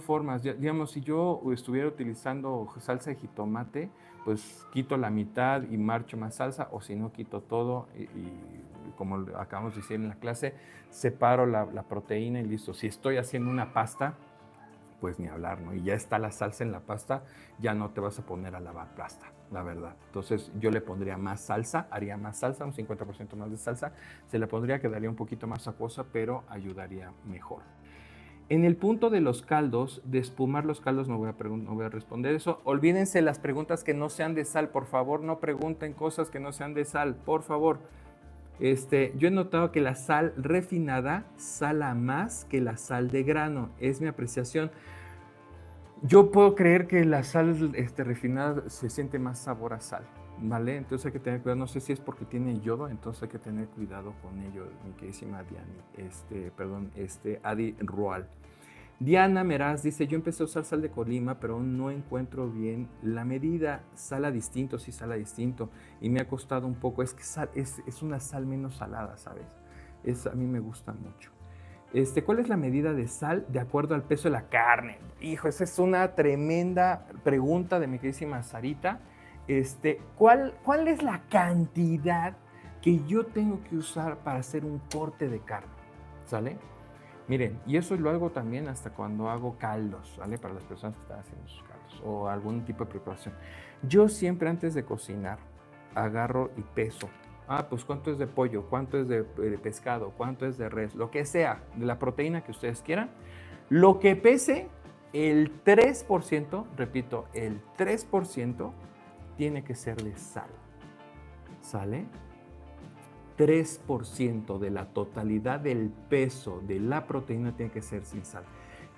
formas. Digamos, si yo estuviera utilizando salsa de jitomate, pues quito la mitad y marcho más salsa, o si no, quito todo y como acabamos de decir en la clase, separo la proteína y listo. Si estoy haciendo una pasta, pues ni hablar, ¿no? Y ya está la salsa en la pasta, ya no te vas a poner a lavar pasta, la verdad. Entonces yo le pondría más salsa, haría más salsa, un 50% más de salsa, se le pondría, quedaría un poquito más acuosa, pero ayudaría mejor. En el punto de los caldos, de espumar los caldos, no voy a responder eso. Olvídense las preguntas que no sean de sal, por favor, no pregunten cosas que no sean de sal, por favor. Yo he notado que la sal refinada sala más que la sal de grano, es mi apreciación. Yo puedo creer que la sal refinada se siente más sabor a sal, ¿vale? Entonces hay que tener cuidado, no sé si es porque tiene yodo, entonces hay que tener cuidado con ello, mi queridísima Adi Rual. Diana Meraz dice, yo empecé a usar sal de Colima, pero aún no encuentro bien la medida. Sala distinto, sí, sala distinto. Y me ha costado un poco, es que es una sal menos salada, ¿sabes? A mí me gusta mucho. ¿Cuál es la medida de sal de acuerdo al peso de la carne? Hijo, esa es una tremenda pregunta de mi queridísima Sarita. ¿Cuál es la cantidad que yo tengo que usar para hacer un corte de carne? ¿Sale? Miren, y eso lo hago también hasta cuando hago caldos, ¿vale? Para las personas que están haciendo sus caldos o algún tipo de preparación. Yo siempre antes de cocinar agarro y peso. Pues ¿cuánto es de pollo? ¿Cuánto es de pescado? ¿Cuánto es de res? Lo que sea, de la proteína que ustedes quieran. Lo que pese, el 3%, repito, el 3% tiene que ser de sal. ¿Sale? 3% de la totalidad del peso de la proteína tiene que ser sin sal.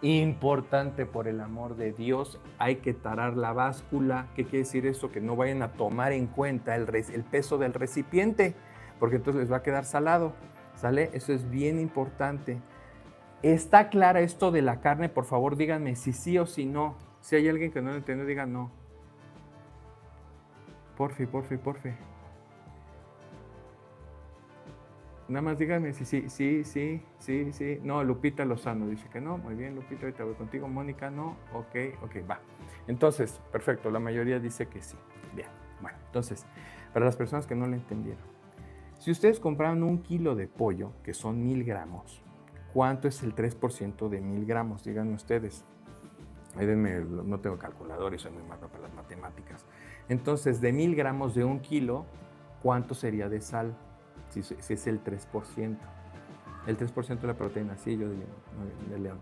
Importante, por el amor de Dios, hay que tarar la báscula. ¿Qué quiere decir eso? Que no vayan a tomar en cuenta el peso del recipiente, porque entonces les va a quedar salado, ¿sale? Eso es bien importante. ¿Está clara esto de la carne? Por favor, díganme si sí o si no. Si hay alguien que no lo entiende, digan no. Porfi. Nada más díganme si sí. No, Lupita Lozano dice que no. Muy bien, Lupita, ahorita voy contigo. Mónica, no. Ok, va. Entonces, perfecto, la mayoría dice que sí. Bien, bueno, entonces, para las personas que no lo entendieron, si ustedes compraron 1 kilo de pollo, que son 1000 gramos, ¿cuánto es el 3% de 1000 gramos? Díganme ustedes. No tengo calculador y soy muy malo para las matemáticas. Entonces, de 1000 gramos de 1 kilo, ¿cuánto sería de sal? Si es el 3%. El 3% de la proteína, sí, yo digo, muy bien, de león.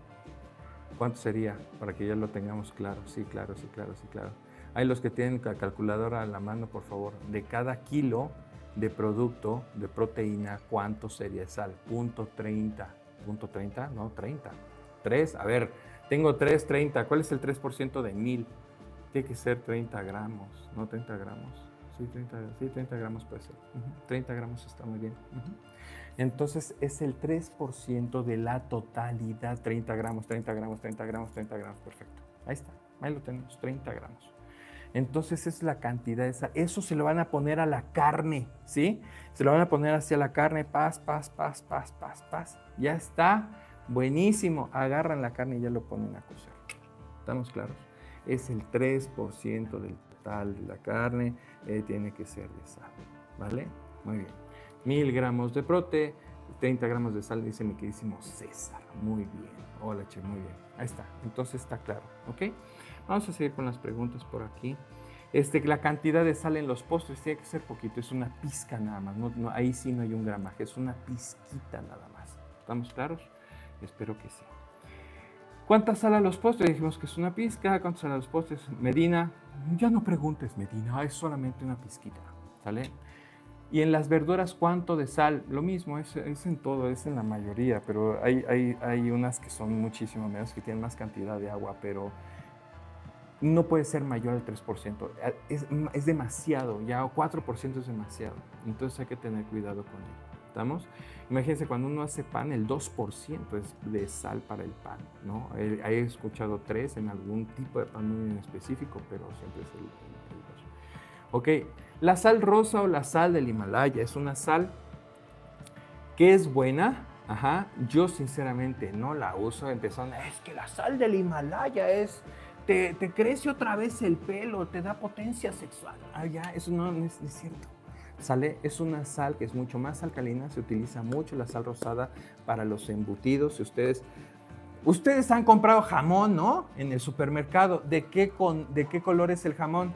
¿Cuánto sería? Para que ya lo tengamos claro. Sí, claro, sí, claro, sí, claro. Hay los que tienen la calculadora a la mano, por favor. De cada kilo de producto de proteína, ¿cuánto sería sal? Punto 30. ¿Punto 30? No, 30. 3, a ver, tengo 3, 30. ¿Cuál es el 3% de 1000? Tiene que ser 30 gramos, ¿no? 30 gramos. Sí, 30 gramos puede ser. 30 gramos está muy bien. Entonces es el 3% de la totalidad. 30 gramos, 30 gramos, 30 gramos, 30 gramos. Perfecto. Ahí está. Ahí lo tenemos, 30 gramos. Entonces es la cantidad de sal. Eso se lo van a poner a la carne, ¿sí? Se lo van a poner hacia la carne. Paz. Ya está. Buenísimo. Agarran la carne y ya lo ponen a cocer. ¿Estamos claros? Es el 3% del total de la carne. Tiene que ser de sal. ¿Vale? Muy bien. 1000 gramos de prote, 30 gramos de sal, dice mi queridísimo César. Muy bien. Hola, Che, muy bien. Ahí está. Entonces está claro, ¿ok? Vamos a seguir con las preguntas por aquí. La cantidad de sal en los postres tiene que ser poquito, es una pizca nada más. Ahí sí no hay un gramaje, es una pizquita nada más. ¿Estamos claros? Espero que sí. ¿Cuánta sal a los postres? Dijimos que es una pizca. ¿Cuánta sal a los postres? Medina, ya no preguntes, Medina, es solamente una pizquita. ¿Sale? Y en las verduras, ¿cuánto de sal? Lo mismo, es en todo, es en la mayoría, pero hay unas que son muchísimo menos, que tienen más cantidad de agua, pero no puede ser mayor al 3%. Es demasiado, ya 4% es demasiado. Entonces hay que tener cuidado con ello. ¿Estamos? Imagínense, cuando uno hace pan, el 2% es de sal para el pan, ¿no? He escuchado 3 en algún tipo de pan muy específico, pero siempre es el 2. Ok, la sal rosa o la sal del Himalaya es una sal que es buena. Ajá, yo sinceramente no la uso. Empezaron, es que la sal del Himalaya te crece otra vez el pelo, te da potencia sexual. Ah, ya, eso no es cierto. Sale, es una sal que es mucho más alcalina, se utiliza mucho la sal rosada para los embutidos. Si ustedes han comprado jamón, ¿no? En el supermercado. ¿De qué color es el jamón?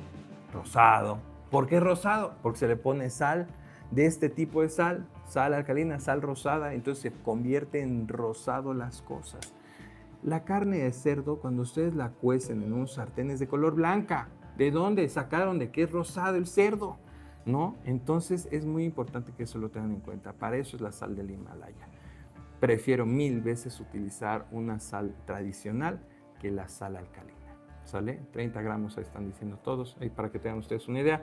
Rosado. ¿Por qué rosado? Porque se le pone sal de este tipo de sal alcalina, sal rosada, entonces se convierte en rosado las cosas. La carne de cerdo, cuando ustedes la cuecen en un sartén, es de color blanca. ¿De dónde sacaron de qué es rosado el cerdo? ¿No? Entonces es muy importante que eso lo tengan en cuenta. Para eso es la sal del Himalaya. Prefiero 1000 veces utilizar una sal tradicional que la sal alcalina. ¿Sale? 30 gramos, ahí están diciendo todos, ahí para que tengan ustedes una idea.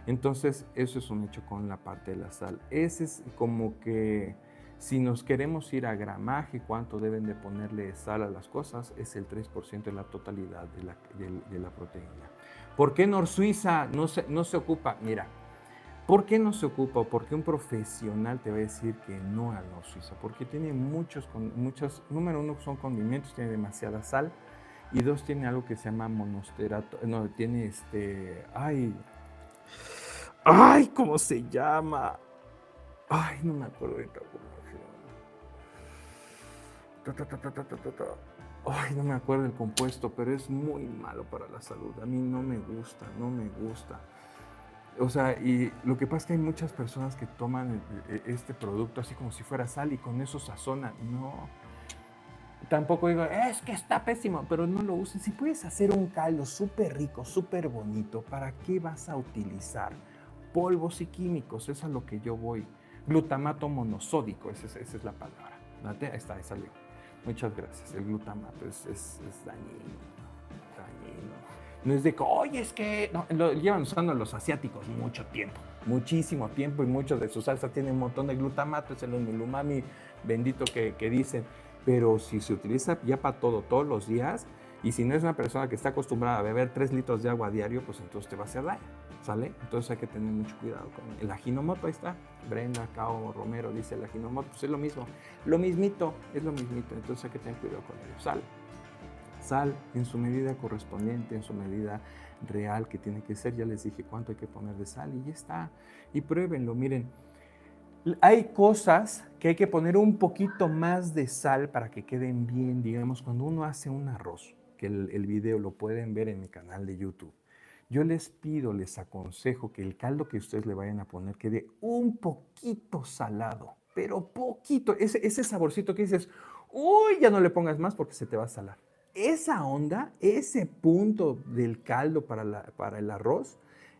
Entonces, eso es un hecho con la parte de la sal. Ese es como que si nos queremos ir a gramaje, cuánto deben de ponerle sal a las cosas, es el 3% de la totalidad de la proteína. ¿Por qué Nor Suiza no se ocupa? Mira, ¿por qué no se ocupa o por qué un profesional te va a decir que no a Nor Suiza? Porque tiene muchos, número uno, son condimentos, tiene demasiada sal, y dos, tiene algo que se llama monosterato, no, tiene ay, ¿cómo se llama? Ay, no me acuerdo ahorita cómo se llama. Ay, no me acuerdo el compuesto, pero es muy malo para la salud. A mí no me gusta. O sea, y lo que pasa es que hay muchas personas que toman este producto así como si fuera sal y con eso sazonan. No. Tampoco digo, es que está pésimo, pero no lo usen. Si puedes hacer un caldo súper rico, súper bonito, ¿para qué vas a utilizar polvos y químicos? Es a lo que yo voy. Glutamato monosódico, esa es la palabra. Ahí está, ahí salió. Muchas gracias. El glutamato es dañino. No es de que, oye, es que... No, lo llevan usando los asiáticos mucho tiempo. Muchísimo tiempo, y muchos de sus salsas tienen un montón de glutamato. Es el umami bendito que dicen. Pero si se utiliza ya para todos los días, y si no es una persona que está acostumbrada a beber 3 litros de agua a diario, pues entonces te va a hacer daño, ¿sale? Entonces hay que tener mucho cuidado con el ajinomoto. Ahí está, Brenda Cao Romero dice el ajinomoto, pues es lo mismo, lo mismito, entonces hay que tener cuidado con ello. Sal en su medida correspondiente, en su medida real que tiene que ser. Ya les dije cuánto hay que poner de sal y ya está, y pruébenlo. Miren, hay cosas que hay que poner un poquito más de sal para que queden bien. Digamos, cuando uno hace un arroz, que el video lo pueden ver en mi canal de YouTube, yo les aconsejo que el caldo que ustedes le vayan a poner quede un poquito salado. pero poquito, ese saborcito que dices, uy, ya no le pongas más porque se te va a salar. Esa onda, ese punto del caldo para el arroz,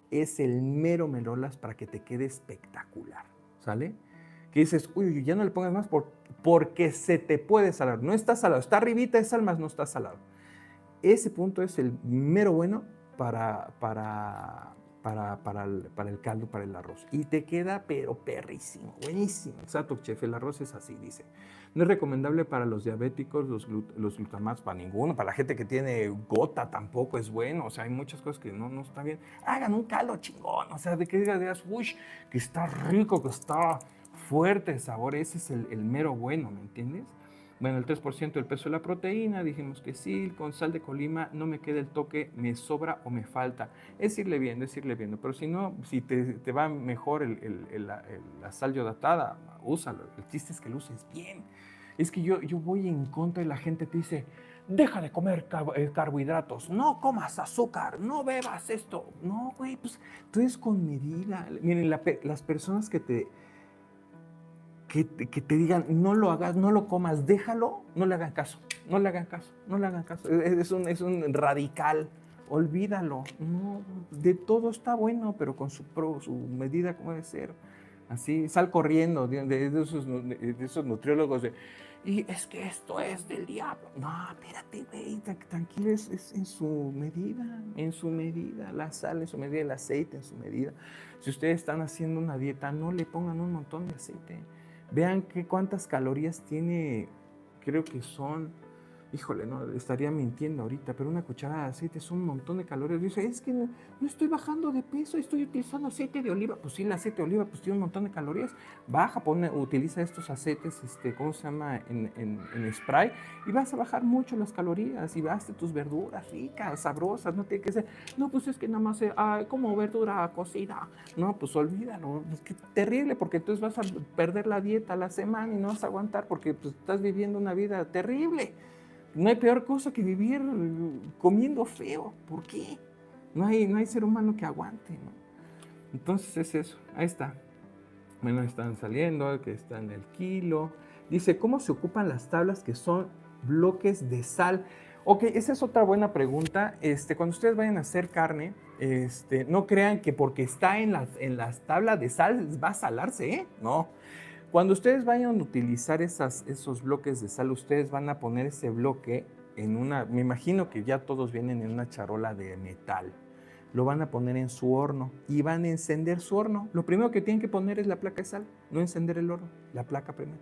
es el mero merolas para que te quede espectacular, ¿sale? Que dices, uy, ya no le pongas más porque se te puede salar. No está salado, está arribita de sal, más no está salado. Ese punto es el mero bueno para el caldo, para el arroz. Y te queda, pero perrísimo, buenísimo. Exacto, chef, el arroz es así, dice. No es recomendable para los diabéticos, los glutamatos, para ninguno. Para la gente que tiene gota tampoco es bueno. O sea, hay muchas cosas que no está bien. Hagan un caldo chingón. O sea, de que digas, uy, que está rico, que está fuerte el sabor. Ese es el mero bueno, ¿me entiendes? Bueno, el 3% del peso de la proteína, dijimos que sí, con sal de Colima no me queda el toque, me sobra o me falta. Es irle viendo, pero si no, si te va mejor la sal yodatada, úsalo, el chiste es que lo uses bien. Es que yo voy en contra y la gente te dice, deja de comer carbohidratos, no comas azúcar, no bebas esto. No, güey, pues tú es con medida. Miren, las personas que te digan, no lo hagas, no lo comas, déjalo, no le hagan caso, no le hagan caso, no le hagan caso. Es un radical, olvídalo. No, de todo está bueno, pero con su medida, ¿cómo debe ser? Así, sal corriendo de esos nutriólogos y es que esto es del diablo. No, espérate, güey, tranquilo, es en su medida, la sal en su medida, el aceite en su medida. Si ustedes están haciendo una dieta, no le pongan un montón de aceite. Vean cuántas calorías tiene, creo que son, híjole, no, estaría mintiendo ahorita, pero una cucharada de aceite es un montón de calorías. Dice, es que no estoy bajando de peso, estoy utilizando aceite de oliva. Pues sí, el aceite de oliva pues tiene un montón de calorías. Baja, utiliza estos aceites, ¿cómo se llama? En spray, y vas a bajar mucho las calorías, y vas de tus verduras ricas, sabrosas, no tiene que ser, no, pues es que nada más como verdura cocida. No, pues olvídalo, es que terrible, porque entonces vas a perder la dieta a la semana y no vas a aguantar porque pues, estás viviendo una vida terrible. No hay peor cosa que vivir comiendo feo. ¿Por qué? No hay ser humano que aguante, ¿no? Entonces es eso. Ahí está. Bueno, están saliendo, que está en el kilo. Dice, ¿cómo se ocupan las tablas que son bloques de sal? Ok, esa es otra buena pregunta. Cuando ustedes vayan a hacer carne, no crean que porque está en las tablas de sal va a salarse, ¿eh? No. Cuando ustedes vayan a utilizar esos bloques de sal, ustedes van a poner ese bloque en me imagino que ya todos vienen en una charola de metal. Lo van a poner en su horno y van a encender su horno. Lo primero que tienen que poner es la placa de sal, no encender el horno, la placa primero.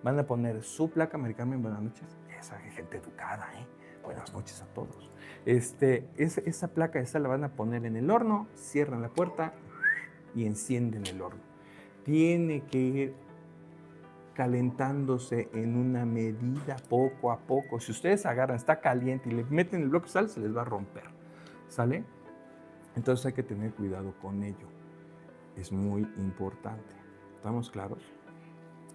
Van a poner su placa, Mari Carmen, buenas noches. Esa gente educada, ¿eh? Buenas noches a todos. Esa placa de sal la van a poner en el horno, cierran la puerta y encienden el horno. Tiene que ir calentándose en una medida poco a poco. Si ustedes agarran, está caliente y le meten el bloque de sal, se les va a romper, ¿sale? Entonces hay que tener cuidado con ello. Es muy importante. ¿Estamos claros?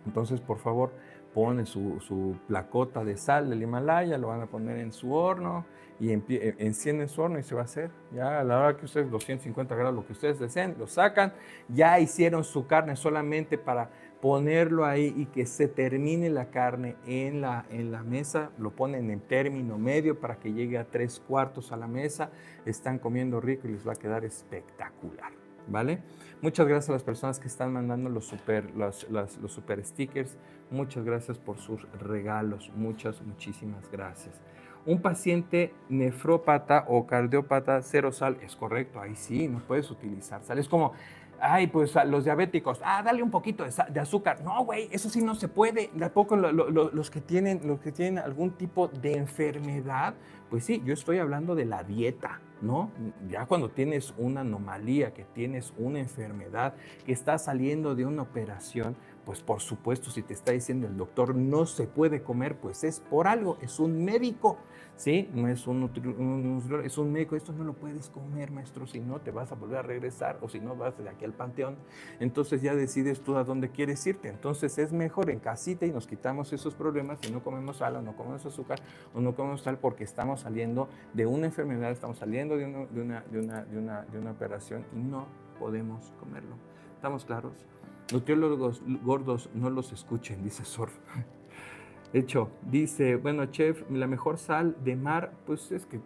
Entonces, por favor, ponen su placota de sal del Himalaya, lo van a poner en su horno y encienden su horno y se va a hacer. Ya a la hora que ustedes, 250 grados, lo que ustedes deseen, lo sacan. Ya hicieron su carne solamente para ponerlo ahí y que se termine la carne en la mesa. Lo ponen en término medio para que llegue a 3/4 a la mesa. Están comiendo rico y les va a quedar espectacular, ¿vale? Muchas gracias a las personas que están mandando los super stickers. Muchas gracias por sus regalos. Muchísimas gracias. Un paciente nefrópata o cardiópata, cero sal, es correcto, ahí sí, no puedes utilizar sal. Es como, ay, pues a los diabéticos, dale un poquito de azúcar. No, güey, eso sí no se puede. Tampoco los que tienen algún tipo de enfermedad, pues sí, yo estoy hablando de la dieta, ¿no? Ya cuando tienes una anomalía, que tienes una enfermedad, que estás saliendo de una operación, pues por supuesto, si te está diciendo el doctor no se puede comer, pues es por algo, es un médico, ¿sí? No es es un médico. Esto no lo puedes comer, maestro, si no te vas a volver a regresar o si no vas de aquí al panteón. Entonces ya decides tú a dónde quieres irte. Entonces es mejor en casita y nos quitamos esos problemas y no comemos sal o no comemos azúcar o no comemos sal porque estamos saliendo de una enfermedad, estamos saliendo de una operación y no podemos comerlo. ¿Estamos claros? Nutriólogos gordos no los escuchen, dice Sorf. Hecho, dice, bueno, chef, la mejor sal de mar, pues es que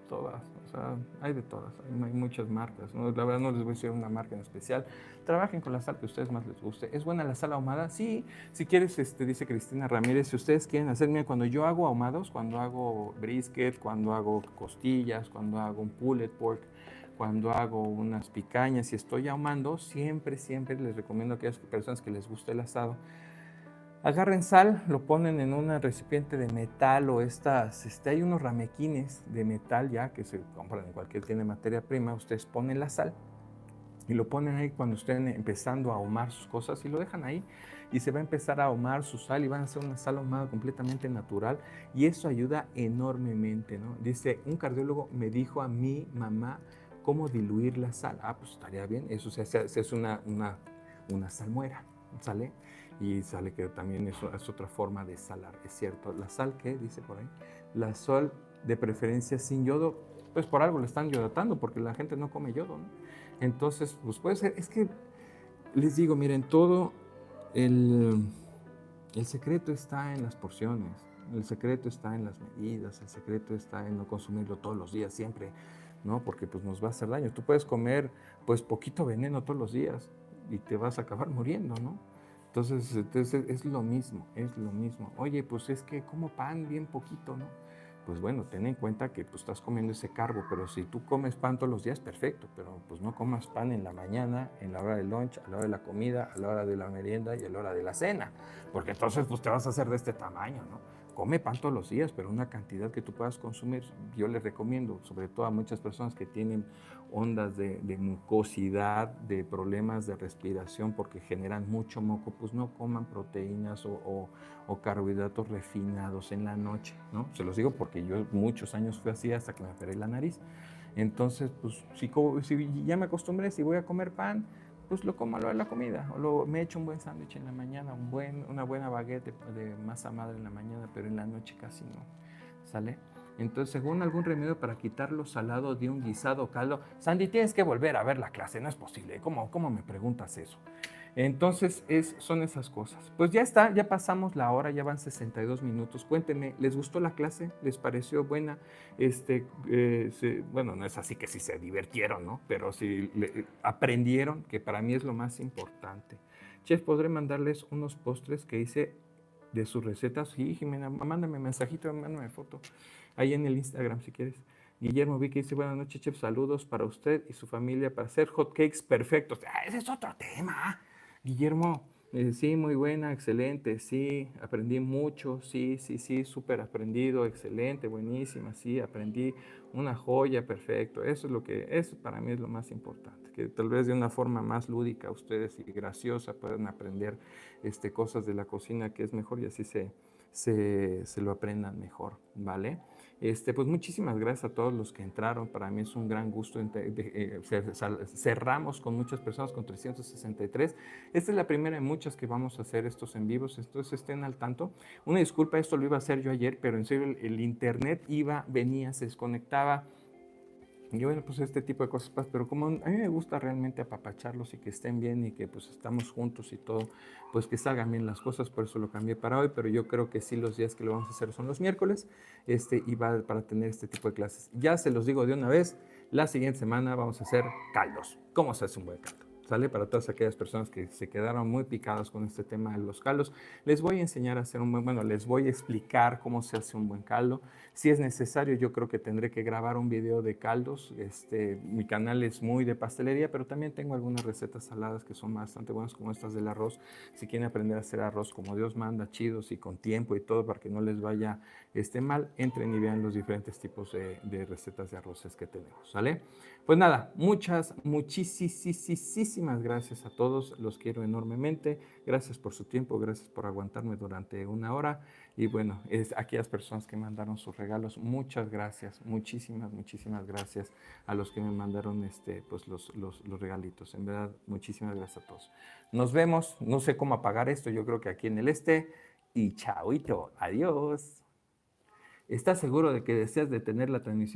todas, o sea, hay de todas, hay muchas marcas, ¿no? La verdad no les voy a decir una marca en especial. Trabajen con la sal que a ustedes más les guste. ¿Es buena la sal ahumada? Sí, si quieres, dice Cristina Ramírez, si ustedes quieren hacer, mira, cuando yo hago ahumados, cuando hago brisket, cuando hago costillas, cuando hago un pulled pork, cuando hago unas picañas y estoy ahumando, siempre les recomiendo a aquellas personas que les guste el asado, agarren sal, lo ponen en un recipiente de metal o hay unos ramequines de metal ya que se compran en cualquier tienda de materia prima, ustedes ponen la sal y lo ponen ahí cuando estén empezando a ahumar sus cosas y lo dejan ahí y se va a empezar a ahumar su sal y van a hacer una sal ahumada completamente natural y eso ayuda enormemente, ¿no? Dice, un cardiólogo me dijo a mi mamá cómo diluir la sal. Ah, pues estaría bien, eso se hace una salmuera, ¿sale? Y sale que también eso es otra forma de salar, es cierto. La sal, ¿qué dice por ahí? La sal de preferencia sin yodo, pues por algo le están yodotando, porque la gente no come yodo, ¿no? Entonces, pues puede ser, es que les digo, miren, todo el secreto está en las porciones, el secreto está en las medidas, el secreto está en no consumirlo todos los días, siempre, ¿no? Porque pues nos va a hacer daño. Tú puedes comer pues poquito veneno todos los días y te vas a acabar muriendo, ¿no? Entonces es lo mismo, es lo mismo. Oye, pues es que como pan bien poquito, ¿no? Pues bueno, ten en cuenta que pues, estás comiendo ese carbo, pero si tú comes pan todos los días, perfecto, pero pues no comas pan en la mañana, en la hora del lunch, a la hora de la comida, a la hora de la merienda y a la hora de la cena, porque entonces pues te vas a hacer de este tamaño, ¿no? Come pan todos los días, pero una cantidad que tú puedas consumir. Yo les recomiendo, sobre todo a muchas personas que tienen ondas de mucosidad, de problemas de respiración porque generan mucho moco, pues no coman proteínas o carbohidratos refinados en la noche, ¿no? Se los digo porque yo muchos años fui así hasta que me operé la nariz. Entonces, pues si ya me acostumbré, si voy a comer pan, pues lo como a la hora de la comida, me echo un buen sándwich en la mañana, una buena baguette de masa madre en la mañana, pero en la noche casi no, ¿sale? Entonces, según algún remedio para quitar lo salado de un guisado o caldo, Sandy, tienes que volver a ver la clase, no es posible, ¿cómo me preguntas eso? Entonces, son esas cosas. Pues ya está, ya pasamos la hora, ya van 62 minutos. Cuéntenme, ¿les gustó la clase? ¿Les pareció buena? Bueno, no es así que si se divirtieron, ¿no? Pero si aprendieron, que para mí es lo más importante. Chef, ¿podré mandarles unos postres que hice de sus recetas? Sí, Jimena, mándame mensajito, mándame foto. Ahí en el Instagram, si quieres. Guillermo Vicky dice, buenas noches, chef, saludos para usted y su familia para hacer hot cakes perfectos. Ese es otro tema. Guillermo, sí, muy buena, excelente, sí, aprendí mucho, sí, súper aprendido, excelente, buenísima, sí, aprendí una joya, perfecto. Eso para mí es lo más importante, que tal vez de una forma más lúdica ustedes y graciosa puedan aprender cosas de la cocina que es mejor y así se lo aprendan mejor, ¿vale? Pues muchísimas gracias a todos los que entraron. Para mí es un gran gusto. Cerramos con muchas personas con 363. Esta es la primera de muchas que vamos a hacer estos en vivos, entonces estén al tanto. Una disculpa, esto lo iba a hacer yo ayer, pero en serio el internet venía, se desconectaba. Y bueno, pues este tipo de cosas pasa, pero como a mí me gusta realmente apapacharlos y que estén bien y que pues estamos juntos y todo, pues que salgan bien las cosas, por eso lo cambié para hoy, pero yo creo que sí los días que lo vamos a hacer son los miércoles, y va para tener este tipo de clases. Ya se los digo de una vez, la siguiente semana vamos a hacer caldos. ¿Cómo se hace un buen caldo? ¿Sale? Para todas aquellas personas que se quedaron muy picadas con este tema de los caldos, les voy a enseñar a hacer les voy a explicar cómo se hace un buen caldo. Si es necesario, yo creo que tendré que grabar un video de caldos. Mi canal es muy de pastelería, pero también tengo algunas recetas saladas que son bastante buenas, como estas del arroz. Si quieren aprender a hacer arroz como Dios manda, chidos y con tiempo y todo, para que no les vaya mal, entren y vean los diferentes tipos de recetas de arroces que tenemos, ¿sale? Pues nada, muchísimas gracias a todos, los quiero enormemente, gracias por su tiempo, gracias por aguantarme durante una hora y bueno, aquellas personas que mandaron sus regalos, muchas gracias, muchísimas gracias a los que me mandaron pues los regalitos, en verdad, muchísimas gracias a todos. Nos vemos, no sé cómo apagar esto, yo creo que aquí en el y chauito, adiós. ¿Estás seguro de que deseas detener la transmisión?